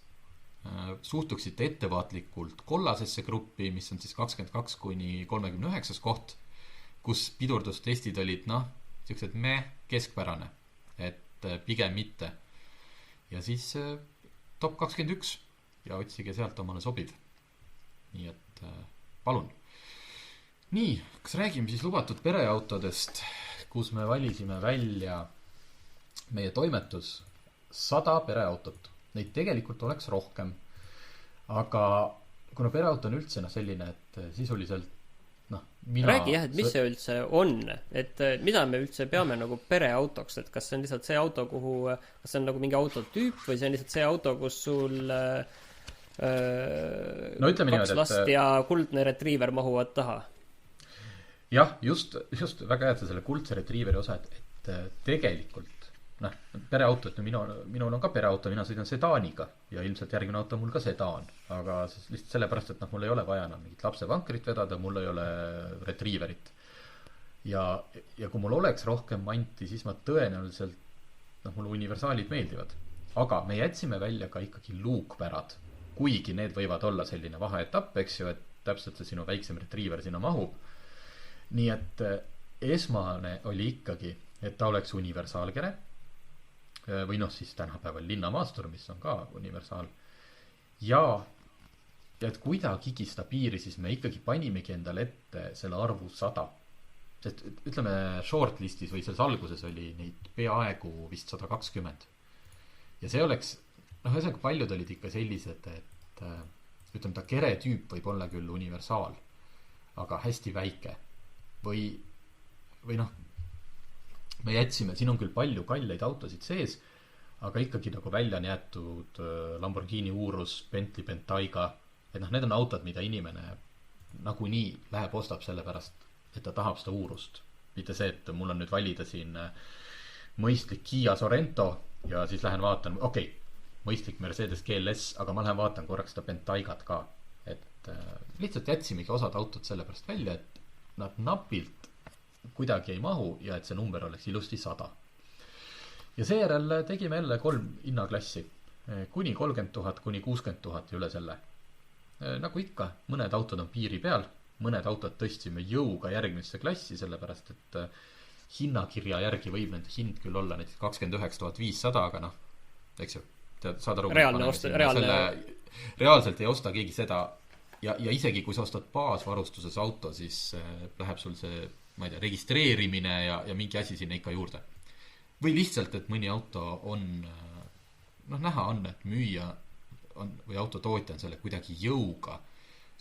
suhtuksite ettevaatlikult kollasesse gruppi, mis on siis 22 kuni 39 koht, kus pidurdustestid olid, noh, siuksed keskpärane, et pigem mitte. Ja siis top 21 ja otsige sealt omale sobiv. Nii et palun. Nii, kas räägime siis lubatud pereautodest, kus me valisime välja meie toimetus 100 pereautot. Neid tegelikult oleks rohkem, aga kuna pereauto on üldse selline, et sisuliselt räägi jah, et mis see üldse on, et mida me üldse peame nagu pereautoks, et kas see on lihtsalt see auto, kas see on nagu mingi autotüüp või see on lihtsalt see auto, kus sul kaks last ja kuldne retriiver mahuvad taha? Jah, just väga hea selle kuldse retriiveri osa, et tegelikult pereautot, minul on ka pereauto, mina sõidan sedaaniga ja ilmselt järgmine auto on mul ka sedaan, aga lihtsalt sellepärast, et mul ei ole vaja mingit lapsevankrit vedada, mul ei ole retriiverit ja kui mul oleks rohkem manti, siis ma tõenäoliselt mulle universaalid meeldivad, aga me jätsime välja ka ikkagi luukpärad, kuigi need võivad olla selline vaheetapp, eks ju, et täpselt see sinu väiksem retriiver sinna mahub, nii et esmane oli ikkagi, et ta oleks universaalkere või siis tänapäeval linnamaastur, mis on ka universaal ja et kuidagigi seda piiri siis me ikkagi panimegi endale ette selle arvu 100, sest ütleme shortlistis või selles alguses oli neid peaaegu vist 120 ja see oleks, ühesõnaga paljud olid ikka sellised, et ütleme ta kere tüüp võib olla küll universaal, aga hästi väike või me jätsime, siin on küll palju kalleid autosid sees, aga ikkagi nagu välja on jäetud Lamborghini Urus, Bentley Bentayga, et noh, need on autod, mida inimene nagunii läheb, ostab sellepärast, et ta tahab seda Urust. Mitte see, et mul on nüüd valida siin mõistlik Kia Sorento ja siis lähen vaatan, okei, mõistlik Mercedes GLS, aga ma lähen vaatan korraks seda Bentaygat ka. Et lihtsalt jätsimegi osad autod sellepärast välja, et nad napilt kuidagi ei mahu ja et see number oleks ilusti 100. Ja seejärel tegime jälle 3 hinnaklassi. Kuni 30 000, kuni 60 000 ja üle selle. Nagu ikka, mõned autod on piiri peal, mõned autod tõstsime jõuga järgmisse klassi, sellepärast et hinnakirja järgi võib nende hind küll olla näiteks 29 500, aga noh, eks ju, saad aru, reaalselt ei osta keegi seda ja isegi kui sa ostad baasvarustuses auto, siis läheb sul see, ma ei tea, registreerimine ja mingi asi sinna ikka juurde. Või lihtsalt, et mõni auto on, noh, näha on, et müüja on, või autotootja on selle kuidagi jõuga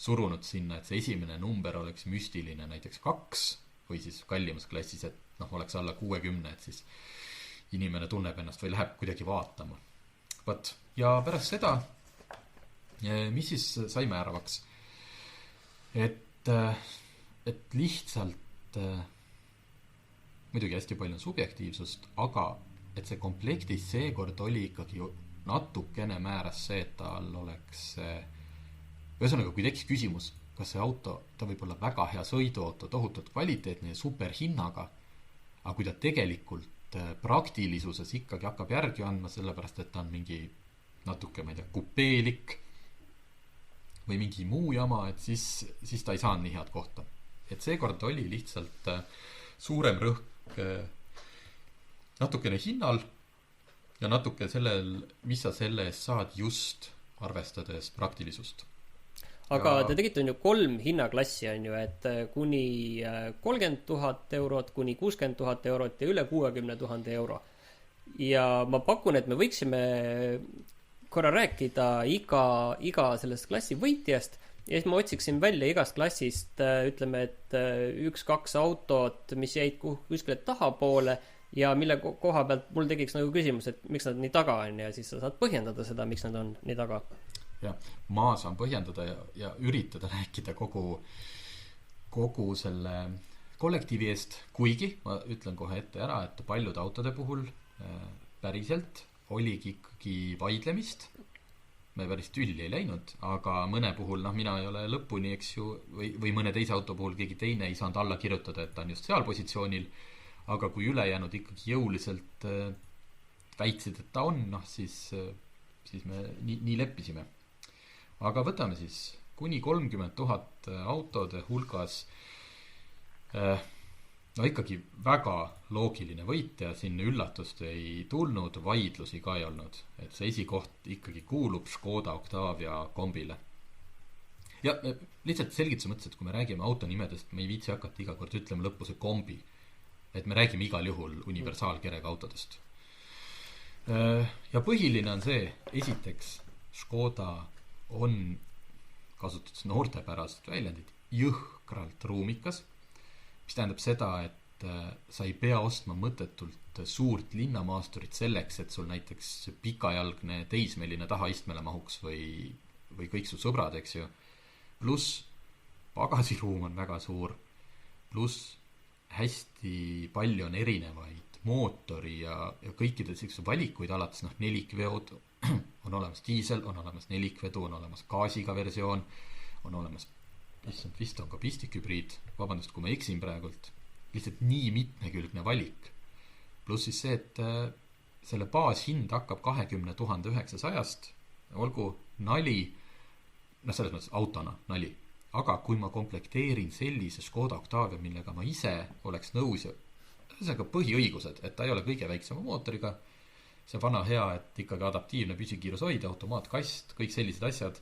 surunud sinna, et see esimene number oleks müstiline, näiteks 2 või siis kallimas klassis, et noh, oleks alla 60, et siis inimene tunneb ennast või läheb kuidagi vaatama. Võt. Ja pärast seda, mis siis sai määravaks? Et lihtsalt muidugi hästi palju on subjektiivsust, aga et see komplektis seekord oli ikkagi natukene määras see, et tal oleks ühesõnaga, kui tekkis küsimus, kas see auto, ta võib olla väga hea sõiduauto, tohutult kvaliteetne ja super hinnaga, aga kui ta tegelikult praktilisuses ikkagi hakkab järgi andma, sellepärast et ta on mingi natuke, ma ei tea, kupeelik või mingi muu jama, et siis ta ei saanud nii head kohta. Et seekord oli lihtsalt suurem rõhk natukene hinnal ja natuke sellel, mis sa selle eest saad just arvestades praktilisust. Aga te tegite on ju 3 hinnaklassi on ju, et kuni 30 000 eurot, kuni 60 000 eurot ja üle 60 000 euro. Ja ma pakun, et me võiksime korra rääkida iga sellest klassi võitjast ja siis ma otsiksin välja igast klassist, ütleme, et 1-2 autot, mis jäid kuskile tahapoole ja mille koha pealt mul tekiks nagu küsimus, et miks nad nii taga on ja siis sa saad põhjendada seda, miks nad on nii taga. Ja ma saan põhjendada ja üritada rääkida kogu selle kollektiivi eest, kuigi ma ütlen kohe ette ära, et paljude autode puhul päriselt oligi ikkagi vaidlemist. Me päris tülli ei läinud, aga mõne puhul, noh, mina ei ole lõpuni, eks ju, või mõne teise auto puhul keegi teine ei saanud alla kirjutada, et ta on just seal positsioonil, aga kui ülejäänud ikkagi jõuliselt väitsid, et ta on, noh, siis me nii leppisime. Aga võtame siis kuni 30 000 autode hulgas no ikkagi väga loogiline võitja, sinna üllatust ei tulnud, vaidlusi ka ei olnud, et see esikoht ikkagi kuulub Škoda Octavia kombile. Ja lihtsalt selgituse mõttes, et kui me räägime autonimedest, me ei viitsi hakata iga kord ütlema lõppu see kombi, et me räägime igal juhul universaalkerega autodest. Ja põhiline on see, esiteks Škoda on, kasutades noortepärast väljendit, jõhkralt ruumikas, mis tähendab seda, et sa ei pea ostma mõttetult suurt linnamaasturit selleks, et sul näiteks pikajalgne teismeline tahaistmele mahuks või kõik su sõbrad, eks ju. Pluss pagasiruum on väga suur, pluss hästi palju on erinevaid mootori ja kõikide sellised valikuid alates, noh, nelikveod on olemas diisel, on olemas nelikvedu, on olemas gaasiga versioon, on olemas vist on ka pistikhübriid, vabandust, kui ma eksin praegult, lihtsalt nii mitmekülgne valik. Pluss siis see, et selle baashind hakkab 20 900-st, olgu nali, noh, selles mõttes autona nali, aga kui ma komplekteerin sellise Škoda Octavia, millega ma ise oleks nõus ja see on ka põhiõigused, et ta ei ole kõige väiksema mootoriga, see vana hea, et ikkagi adaptiivne püsikiirushoid, automaatkast, kõik sellised asjad,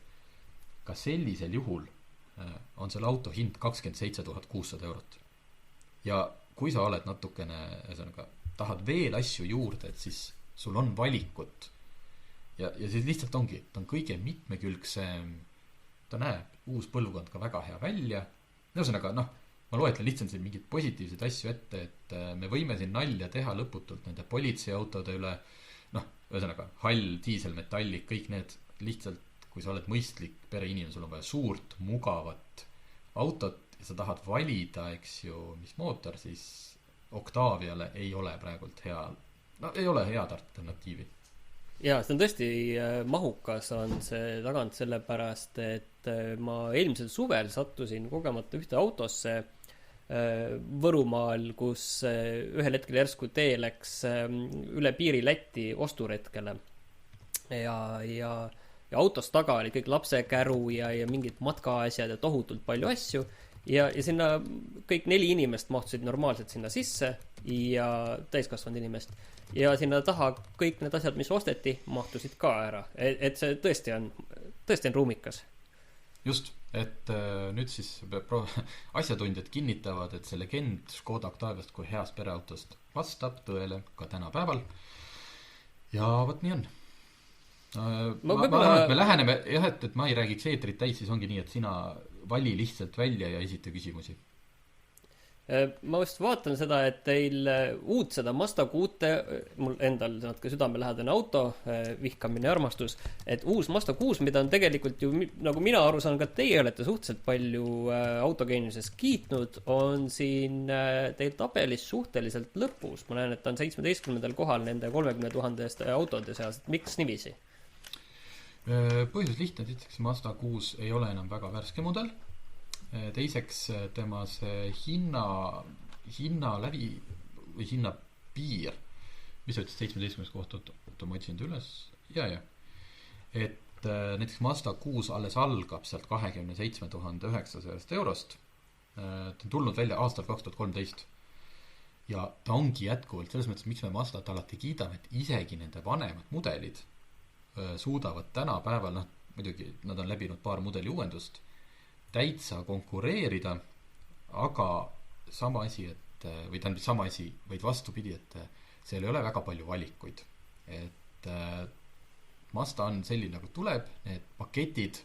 ka sellisel juhul on selle auto hind 27 600 eurot. Ja kui sa oled natukene, tahad veel asju juurde, et siis sul on valikut. Ja siis lihtsalt ongi, ta on kõige mitmekülgsem, ta näeb uus põlvkond ka väga hea välja. Ühesõnaga, noh, ma loetlen lihtsalt siin mingid positiivseid asju ette, et me võime siin nalja teha lõputult nende politseiautode üle, ühesõnaga hall, diiselmetallik, kõik need lihtsalt, kui sa oled mõistlik pereinimene, sul on vaja suurt, mugavat autot ja sa tahad valida, eks ju, mis mootor, siis Octaviale ei ole praegult ei ole head alternatiivi. Jaa, see on tõesti mahukas on see tagant sellepärast, et ma eelmisel suvel sattusin kogemata ühte autosse Võrumaal, kus ühel hetkel järsku tee läks üle piiri Lätti osturetkele ja autos taga oli kõik lapsekäru ja mingid matkaasjad ja tohutult palju asju ja sinna kõik 4 inimest mahtusid normaalselt sinna sisse ja täiskasvanud inimest ja sinna taha kõik need asjad, mis osteti, mahtusid ka ära, et see tõesti on ruumikas. Just, et nüüd siis asjatundjad kinnitavad, et see legend Škoda Octaviast kui heast pereautost vastab tõele ka tänapäeval ja võt nii on. Ma arvan, et me läheneme et ma ei räägiks eetrit täis, siis ongi nii, et sina vali lihtsalt välja ja esita küsimusi. Ma just vaatan seda, et teil uut seda Mazda 6, mul endal natuke südamelähedane auto, vihkamine ja armastus, et uus Mazda 6, mida on tegelikult ju, nagu mina aru saan, ka teie olete suhteliselt palju autogeeniuses kiitnud, on siin teil tabelis suhteliselt lõpus. Ma näen, et ta on 17. kohal nende 30 000 autode seas. Miks niiviisi? Põhjus lihtne, esiteks Mazda 6 ei ole enam väga värske mudel. Teiseks tema see hinna läbi või hinna piir, mis ütles 17. kohta, ma otsin üles et näiteks Mazda 6 alles algab sealt 27 900 eurost. Ta on tulnud välja aastal 2013 ja ta ongi jätkuvalt selles mõttes, miks me Mazdat alati kiidame, et isegi nende vanemad mudelid suudavad tänapäeval, muidugi nad on läbinud paar mudeli uuendust, täitsa konkureerida, aga sama asi, vaid vastupidi, et seal ei ole väga palju valikuid. Et Mazda on selline, nagu tuleb, need paketid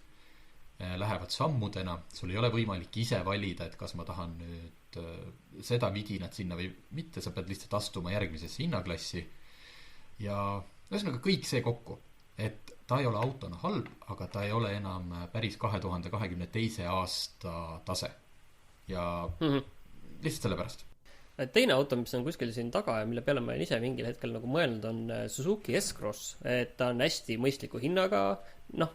lähevad sammudena, sul ei ole võimalik ise valida, et kas ma tahan nüüd seda vidinat sinna või mitte, sa pead lihtsalt astuma järgmisesse hinnaklassi ja ühesõnaga kõik see kokku, et ta ei ole autona halb, aga ta ei ole enam päris 2022. aasta tase ja lihtsalt selle pärast. Teine auto, mis on kuskil siin taga ja mille peale ma ise mingil hetkel nagu mõelnud, on Suzuki S-Cross, et ta on hästi mõistliku hinnaga,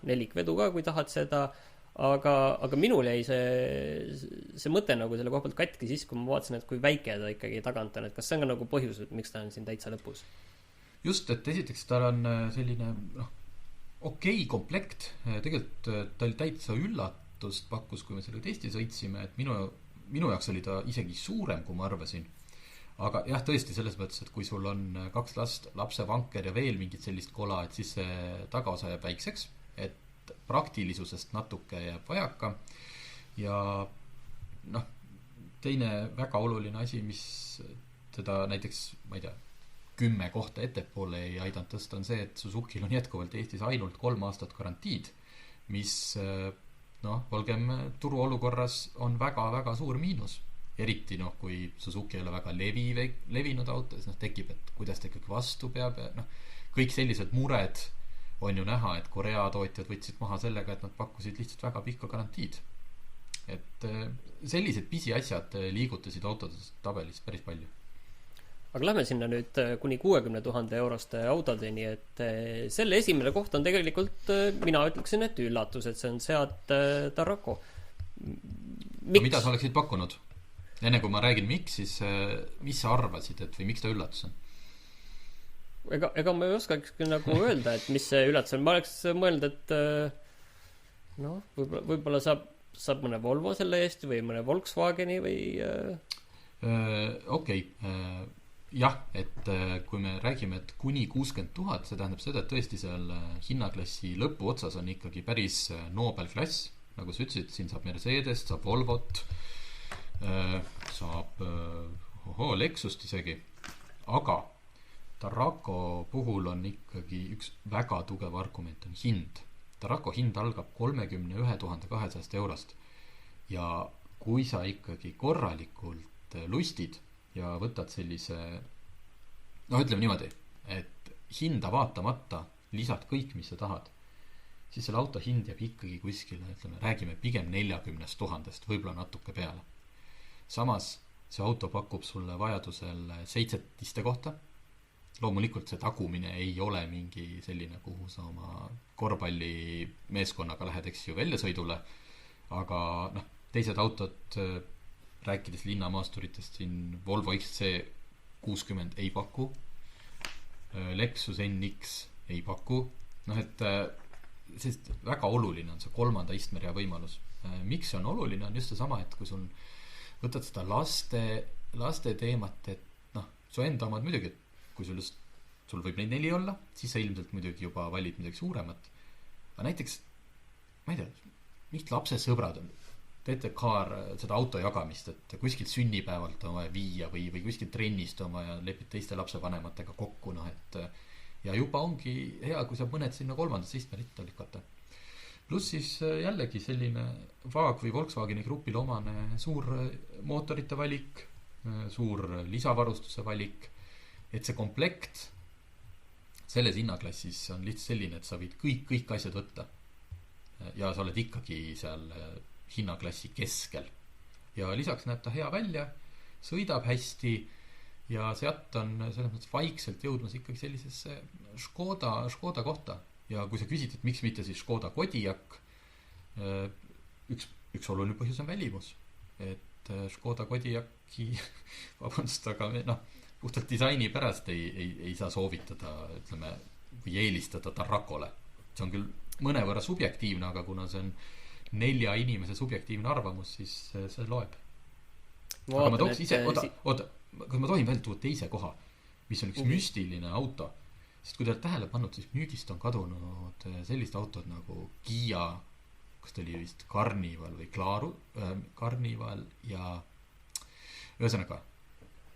nelikvedu ka, kui tahad seda, aga minul jäi see mõte nagu selle koha pealt katki siis, kui ma vaatasin, et kui väike ta ikkagi tagant on, et kas see on ka nagu põhjus, miks ta on siin täitsa lõpus? Just, et esiteks tal on selline okei komplekt, tegelikult ta oli täitsa üllatust pakkus, kui me selle testi sõitsime, et minu jaoks oli ta isegi suurem, kui ma arvasin. Aga jah, tõesti selles mõttes, et kui sul on 2 last, lapsevanker ja veel mingit sellist kola, et siis see tagaosa jääb väikseks, et praktilisusest natuke jääb vajaka ja teine väga oluline asi, mis teda näiteks, ma ei tea, 10 kohta ettepoole ei aidanud tõsta, on see, et Suzukil on jätkuvalt Eestis ainult 3 aastat garantiid, mis olgem turuolukorras on väga-väga suur miinus. Eriti kui Suzuki ei ole väga levinud auto, siis tekib, et kuidas ta ikkagi vastu peab ja kõik sellised mured on ju näha, et Korea tootjad võtsid maha sellega, et nad pakkusid lihtsalt väga pikka garantiid. Et sellised pisiasjad liigutasid autodes tabelis päris palju. Aga lähme sinna nüüd kuni 60 000 euroste autodeni, et selle esimene koht on tegelikult, mina ütleksin, et üllatus, et see on Seat Tarraco. Mida sa oleksid pakkunud? Enne kui ma räägin miks, siis mis sa arvasid, või miks ta üllatus on? Ega ma ei oskaks nagu öelda, et mis see üllatus on. Ma oleks mõelnud, et võib-olla saab mõne Volvo selle eest või mõne Volkswageni või... Okei. Jah, et kui me räägime, et kuni 60 000, see tähendab seda, et tõesti seal hinnaklassi lõpu otsas on ikkagi päris Nobel klass, nagu sa ütlesid, siin saab Mercedes, saab Volvot, saab Lexust isegi, aga Tarraco puhul on ikkagi üks väga tugev argument on hind. Tarraco hind algab 31 200 eurost ja kui sa ikkagi korralikult lustid ja võtad sellise, ütleme niimoodi, et hinda vaatamata lisad kõik, mis sa tahad, siis selle auto hind jääb ikkagi kuskile, ütleme, räägime pigem 40 000, võib-olla natuke peale. Samas see auto pakub sulle vajadusel 7 istekohta. Loomulikult see tagumine ei ole mingi selline, kuhu sa oma korvpallimeeskonnaga lähed, eks ju, väljasõidule, aga teised autod, rääkides linnamaasturitest, siin Volvo XC60 ei paku, Lexus NX ei paku, et sest väga oluline on see 3. istmerea võimalus. Miks see on oluline, on just seesama, et kui sul võtad seda laste teemat, et su enda omad muidugi, kui sul võib neid 4 olla, siis sa ilmselt muidugi juba valid midagi suuremat. Aga näiteks, ma ei tea, mingid lapsesõbrad on, teete seda auto jagamist, et kuskilt sünnipäevalt on vaja viia või kuskilt trennist on vaja lepid teiste lapsevanematega kokku, ja juba ongi hea, kui saab mõned sinna 3. istmeritta lükata. Pluss siis jällegi selline Vaag või Volkswageni grupil omane suur mootorite valik, suur lisavarustuse valik, et see komplekt selles hinnaklassis on lihtsalt selline, et sa võid kõik asjad võtta. Ja sa oled ikkagi seal hinnaklassi keskel. Ja lisaks näeb ta hea välja, sõidab hästi ja sealt on selles mõttes vaikselt jõudmas ikkagi sellisesse Škoda kohta. Ja kui sa küsid, et miks mitte siis Škoda Kodiaq, üks oluline põhjus on välimus. Et Škoda Kodiaqi vabandust, aga puhtalt disaini pärast ei saa soovitada, ütleme, või eelistada Tarrakole. See on küll mõnevõrra subjektiivne, aga kuna see on 4 inimese subjektiivne arvamus, siis see loeb. Aga ma tooks ise, kas ma tohin veel tuua teise koha, mis on üks müstiline auto, sest kui te olete tähele pannud, siis müügist on kadunud sellist autod nagu Kia, kas ta oli vist Carnival või Carnival ja ühesõnaga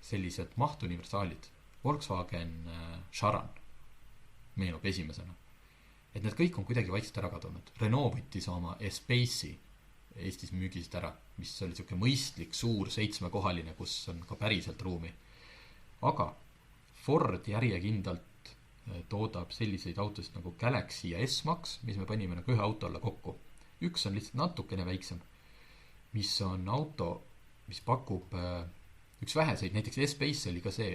sellised mahtuniversaalid. Volkswagen Charan meenub esimesena. Et need kõik on kuidagi vaikselt ära kadunud. Renault võttis oma Espace'i Eestis müügist ära, mis oli selline mõistlik, suur 7-kohaline, kus on ka päriselt ruumi. Aga Ford järjekindlalt toodab selliseid autosid nagu Galaxy ja S-Max, mis me panime nagu ühe auto alla kokku. Üks on lihtsalt natukene väiksem, mis on auto, mis pakub üks väheseid, näiteks S-Space oli ka see,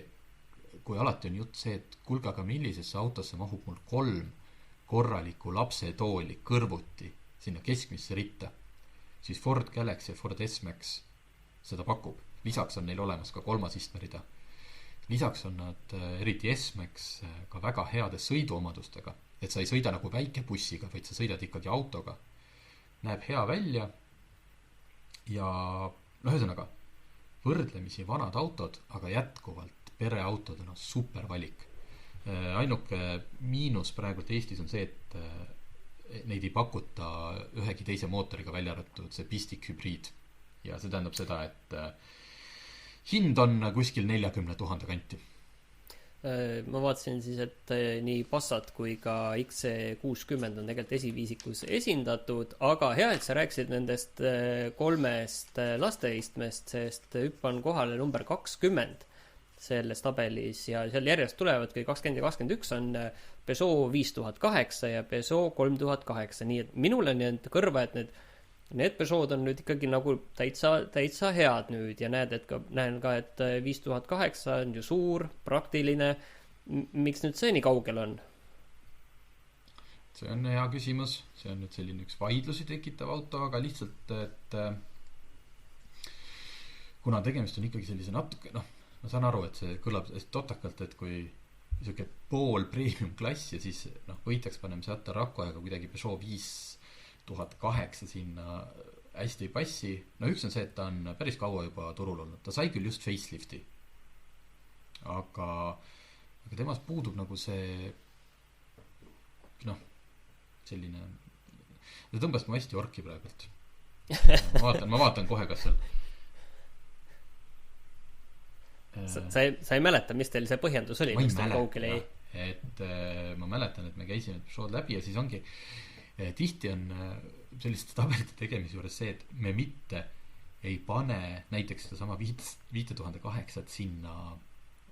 kui alati on jutt see, et kuulge, aga millisesse autosse mahub mul 3 korralikku lapsetooli kõrvuti sinna keskmisse ritta, siis Ford Galaxy ja Ford S-Max seda pakub. Lisaks on neil olemas ka 3. istmerida. Lisaks on nad, eriti S-Max, ka väga heade sõiduomadustega, et sa ei sõida nagu väikebussiga, vaid sa sõidad ikkagi autoga. Näeb hea välja ja ühesõnaga võrdlemisi vanad autod, aga jätkuvalt pereautodena super valik. Ainuke miinus praegult Eestis on see, et neid ei pakuta ühegi teise mootoriga välja arvatud see pistik hübriid. Ja see tähendab seda, et hind on kuskil 40 000 kanti. Ma vaatasin siis, et nii Passat kui ka XC60 on tegelikult esiviisikus esindatud, aga hea, et sa rääkisid nendest 3 lasteistmest, sest hüppan kohale number 20 selles tabelis ja seal järjest tulevadki 20 ja 21 on Peugeot 5008 ja Peugeot 3008, nii et minul on jäänud kõrva, et need Peugeot on nüüd ikkagi nagu täitsa head nüüd ja näen ka, et 5008 on ju suur, praktiline. Miks nüüd see nii kaugel on? See on hea küsimus. See on nüüd selline üks vaidlusi tekitav auto, aga lihtsalt, et kuna tegemist on ikkagi sellise natuke, ma saan aru, et see kõlab totakalt, et kui niisugune pool premium klass ja siis võitaks paneme sealt Tarraco ja kuidagi Peugeot 5008 sinna hästi ei passi. Üks on see, et ta on päris kaua juba turul olnud. Ta sai küll just facelifti. Aga temas puudub nagu see selline, ta tõmbas mu hästi orki praegult. Ma vaatan kohe, kas seal Sa ei mäleta, mis teil see põhjendus oli? Ma ei mäleta, et ma mäletan, et me käisime Peugeot läbi ja siis ongi tihti on selliste tabelite tegemise juures see, et me mitte ei pane näiteks seda sama 5008 sinna,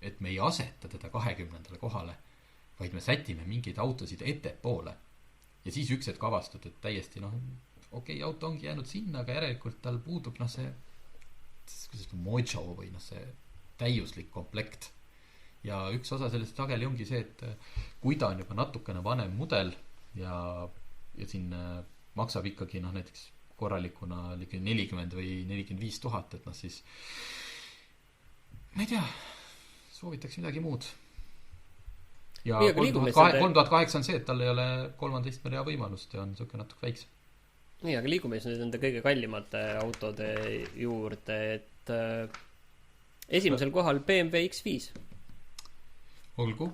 et me ei aseta teda 20. kohale, vaid me sätime mingeid autosid ettepoole. Ja siis üks hetk avastad, et täiesti okei, auto ongi jäänud sinna, aga järelikult tal puudub see mojo või see täiuslik komplekt. Ja üks osa sellest sageli ongi see, et kui ta on juba natukene vanem mudel ja siin maksab ikkagi näiteks korralikuna 40 või 45 000, et siis ma ei tea, soovitaks midagi muud. Ja 3008 on see, et tal ei ole 13 rea võimalust ja on siuke natuke väiksem. Nii, aga liigume siis nende kõige kallimate autode juurde, et esimesel kohal BMW X5. Olgu.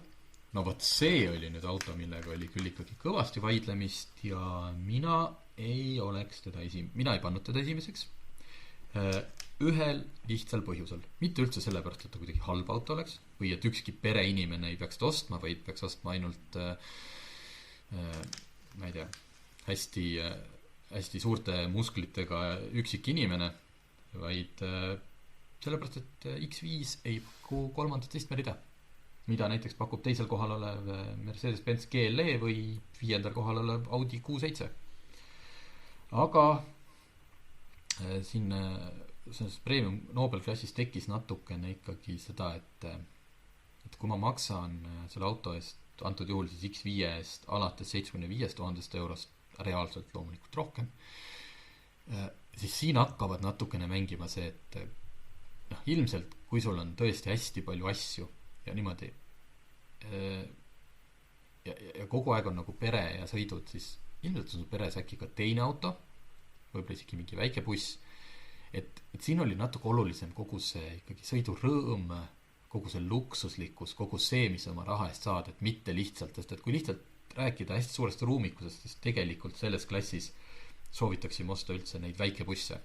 No võt see oli nüüd auto, millega oli küll ikkagi kõvasti vaidlemist ja mina ei pannud teda esimeseks. Ühel lihtsal põhjusel. Mitte üldse sellepärast, et ta kuidagi halb auto oleks või et ükski pereinimene ei peaks ta ostma, vaid peaks ostma ainult ma ei tea, hästi suurte musklitega üksik inimene, vaid sellepärast, et X5 ei paku 3. istmerida, mida näiteks pakub teisel kohal olev Mercedes-Benz GLE või 5. kohal olev Audi Q7. Aga siin selles premium Nobel klassis tekkis natukene ikkagi seda, et kui ma maksan selle auto eest, antud juhul siis X5 eest alates 75 000 eurost, reaalselt loomulikult rohkem, siis siin hakkavad natukene mängima see, et ilmselt kui sul on tõesti hästi palju asju ja niimoodi ja kogu aeg on nagu pere ja sõidud, siis ilmselt on sul peres äkki ka teine auto, võib-olla isegi mingi väike buss, et siin oli natuke olulisem kogu see ikkagi sõidurõõm, kogu see luksuslikkus, kogu see, mis oma raha eest saad, et mitte lihtsalt, sest et kui lihtsalt rääkida hästi suurest ruumikusest, siis tegelikult selles klassis soovitaksime osta üldse neid väikebusse.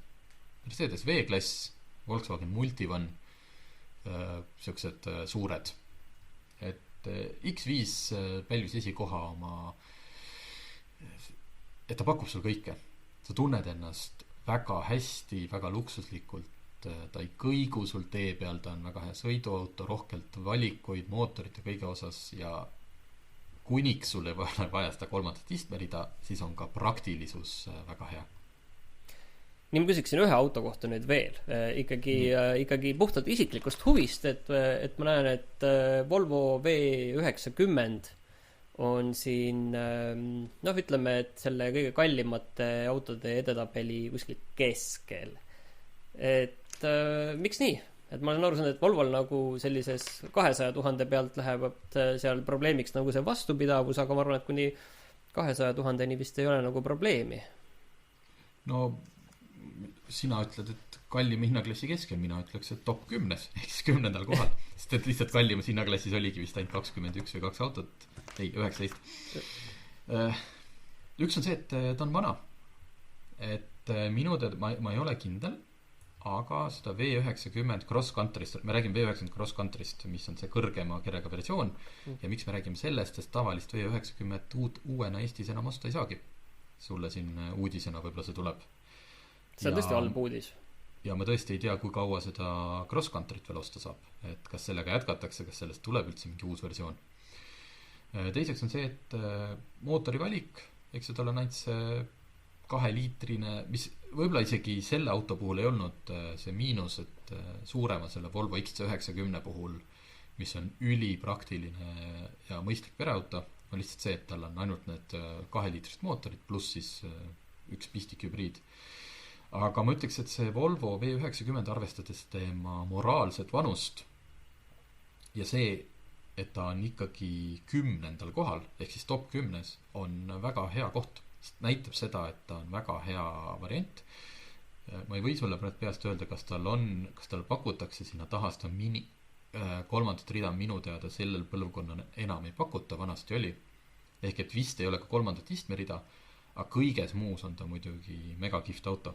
Mercedes V-klass, Volkswagen Multivan, siuksed suured. Et X5 pälvis esikoha et ta pakub sul kõike. Sa tunned ennast väga hästi, väga luksuslikult, ta ei kõigu sul tee peal, ta on väga hea sõiduauto, rohkelt valikuid mootorite kõige osas ja kuniks sul ei vaja seda 3. istmerida, siis on ka praktilisus väga hea. Nii ma küsiksin ühe auto kohta nüüd veel. Ikkagi puhtalt isiklikust huvist, et ma näen, et Volvo V90 on siin, ütleme, et selle kõige kallimate autode edetabeli kuskil keskel. Et miks nii? Et ma olen aru saanud, et Volvol nagu sellises 200 000 pealt läheb seal probleemiks nagu see vastupidavus, aga ma arvan, et kuni 200 000 vist ei ole nagu probleemi. No sina ütled, et kallim hinnaklassi keskel, mina ütleks, et top 10, ehk siis 10. kohal. Sest et lihtsalt kallimas hinnaklassis oligi vist ainult 21 või 2 autot. Ei, 19. Üks on see, et ta on vana. Et minu teada, ma ei ole kindel, aga seda V90 cross-country'st, me räägime V90 cross-country'st, mis on see kõrgema kerega versioon, ja miks me räägime sellest, sest tavalist V90 uuena Eestis enam osta ei saagi. Sulle siin uudisena võib-olla see tuleb. See on tõesti halb uudis. Ja ma tõesti ei tea, kui kaua seda cross-country't veel osta saab. Et kas sellega jätkatakse, kas sellest tuleb üldse mingi uus versioon. Teiseks on see, et mootori valik, eks tal on ainult see 2-liitrine, mis võib-olla isegi selle auto puhul ei olnud see miinus, et suurema selle Volvo XC90 puhul, mis on ülipraktiline ja mõistlik pereauto, on lihtsalt see, et tal on ainult need 2-liitrist mootorid pluss siis üks pistikhübriid. Aga ma ütleks, et see Volvo V90 arvestades tema moraalset vanust ja see, et ta on ikkagi 10. kohal, ehk siis top 10, on väga hea koht. Näitab seda, et ta on väga hea variant. Ma ei või sulle peast öelda, kas tal pakutakse sinna taha, seda 3. rida minu teada sellel põlvkonnal enam ei pakuta, vanasti oli. Ehk et vist ei ole ka 3. istmerida, aga kõiges muus on ta muidugi megakihvt auto.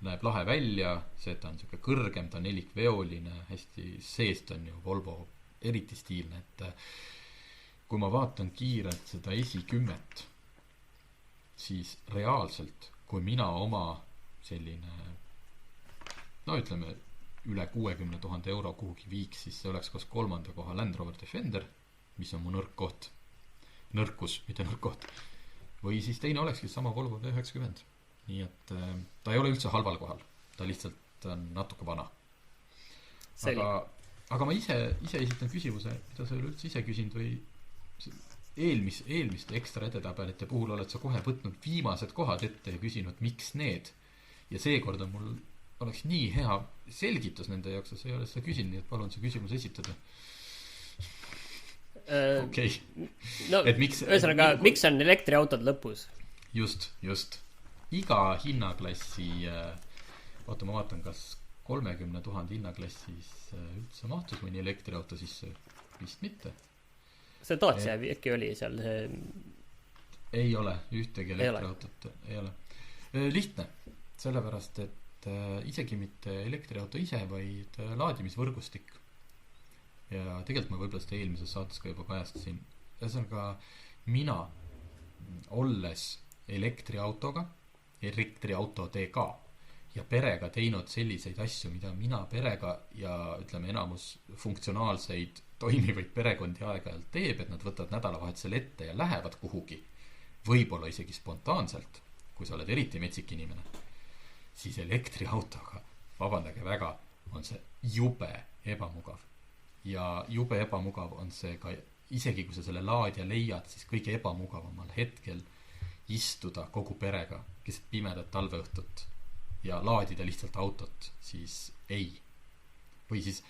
Näeb lahe välja, see, et ta on selline kõrgem, ta on nelikveoline, hästi seest on ju Volvo eriti stiilne, et kui ma vaatan kiirelt seda S10, siis reaalselt, kui mina oma selline, ütleme, üle 60 000 euro kuhugi viiks, siis see oleks kas 3. koha Land Rover Defender mis on mu nõrkus, mitte nõrk koht. Või siis teine olekski sama Volvo V90. Nii et ta ei ole üldse halval kohal, ta lihtsalt on natuke vana. Aga ma ise esitan küsimuse, mida sa üleüldse ise küsinud või eelmiste ekstra edetabelite puhul oled sa kohe võtnud viimased kohad ette ja küsinud, miks need. Ja seekord on mul oleks nii hea selgitus nende jaoks, sa ei ole seda küsinud, nii et palun see küsimus esitada. Okei. No, miks on elektriautod lõpus? Just. Iga hinnaklassi, ma vaatan, kas 30 000 hinnaklassis üldse mahtus mõni elektriauto sisse, vist mitte. See Dacia äkki oli seal? Ei ole, ühtegi elektriautot ei ole. Lihtne, sellepärast, et isegi mitte elektriauto ise, vaid laadimisvõrgustik. Ja tegelikult ma võib-olla seda eelmises saates ka juba kajastasin. Ühesõnaga, mina olles elektriautodega ja perega teinud selliseid asju, mida mina perega ja ütleme enamus funktsionaalseid toimivaid perekondi aeg-ajalt teeb, et nad võtavad nädalavahetusel ette ja lähevad kuhugi, võib-olla isegi spontaanselt, kui sa oled eriti metsik inimene, siis elektriautoga, vabandage väga, on see jube ebamugav. Ja jube ebamugav on see ka, isegi kui sa selle laadja leiad, siis kõige ebamugavamal hetkel istuda kogu perega, kes pimedat talveõhtut ja laadida lihtsalt autot, siis ei. Või siis,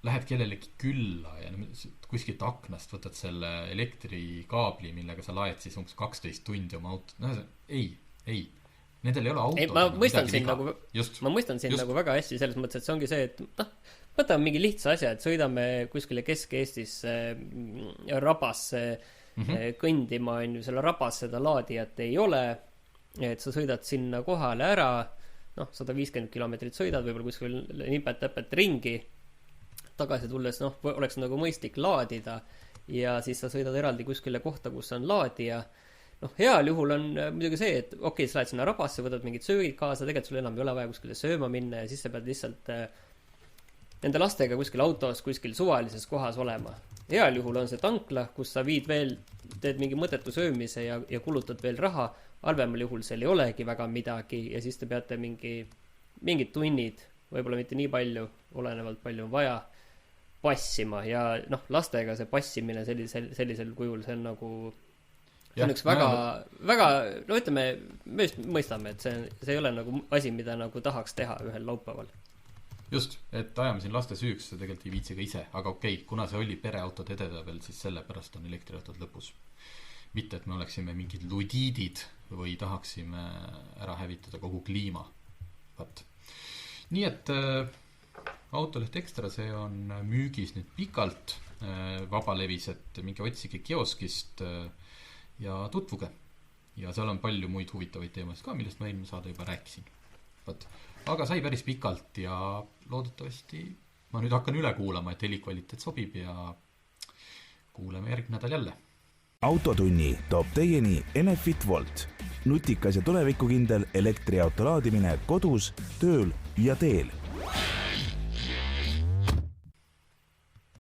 lähed kellelegi külla ja kuskilt aknast võtad selle elektrikaabli, millega sa laed siis umbes 12 tundi oma autot. Ei. Nendel ei ole auto. Ma mõistan siin nagu väga hästi selles mõttes, et see ongi see, et võtame mingi lihtsa asja, et sõidame kuskile Kesk-Eestisse rabasse kõndima, on ju, selle rabas seda laadijat ei ole, et sa sõidad sinna kohale ära, 150 kilomeetrit sõidad, võib-olla kuskil nipet-täpet ringi, tagasi tulles, oleks nagu mõistlik laadida ja siis sa sõidad eraldi kuskile kohta, kus on laadija. Heal juhul on muidugi see, et okei, sa lähed sinna rabasse, võtad mingid söögid kaasa, tegelikult sul enam ei ole vaja kuskile sööma minna ja siis sa pead lihtsalt nende lastega kuskil autos, kuskil suvalises kohas olema. Heal juhul on see tankla, kus sa teed mingi mõttetu söömise ja kulutad veel raha, halvemal juhul seal ei olegi väga midagi ja siis te peate mingid tunnid, võib-olla mitte nii palju, olenevalt palju on vaja, passima ja lastega see passimine sellisel kujul, see on nagu see on üks väga, ütleme, me mõistame, et see ei ole nagu asi, mida nagu tahaks teha ühel laupäeval. Just, et ajame siin laste süüks, see tegelikult ei viitsi ka ise, aga okei, kuna see oli pereautod edetabel, siis sellepärast on elektriautod lõpus. Mitte, et me oleksime mingid ludiidid või tahaksime ära hävitada kogu kliima. Nii et Autoleht Ekstra, see on müügis nüüd pikalt vabalevis, et minge otsige kioskist ja tutvuge. Ja seal on palju muid huvitavaid teemasid ka, millest ma eelmine saade juba rääkisin. Aga sai päris pikalt ja loodetavasti ma nüüd hakkan üle kuulama, et helikvaliteet sobib ja kuuleme järgmine nädal jälle. Autotunni toob teieni Enefit Volt. Nutikas ja tulevikukindel elektriauto laadimine kodus, tööl ja teel.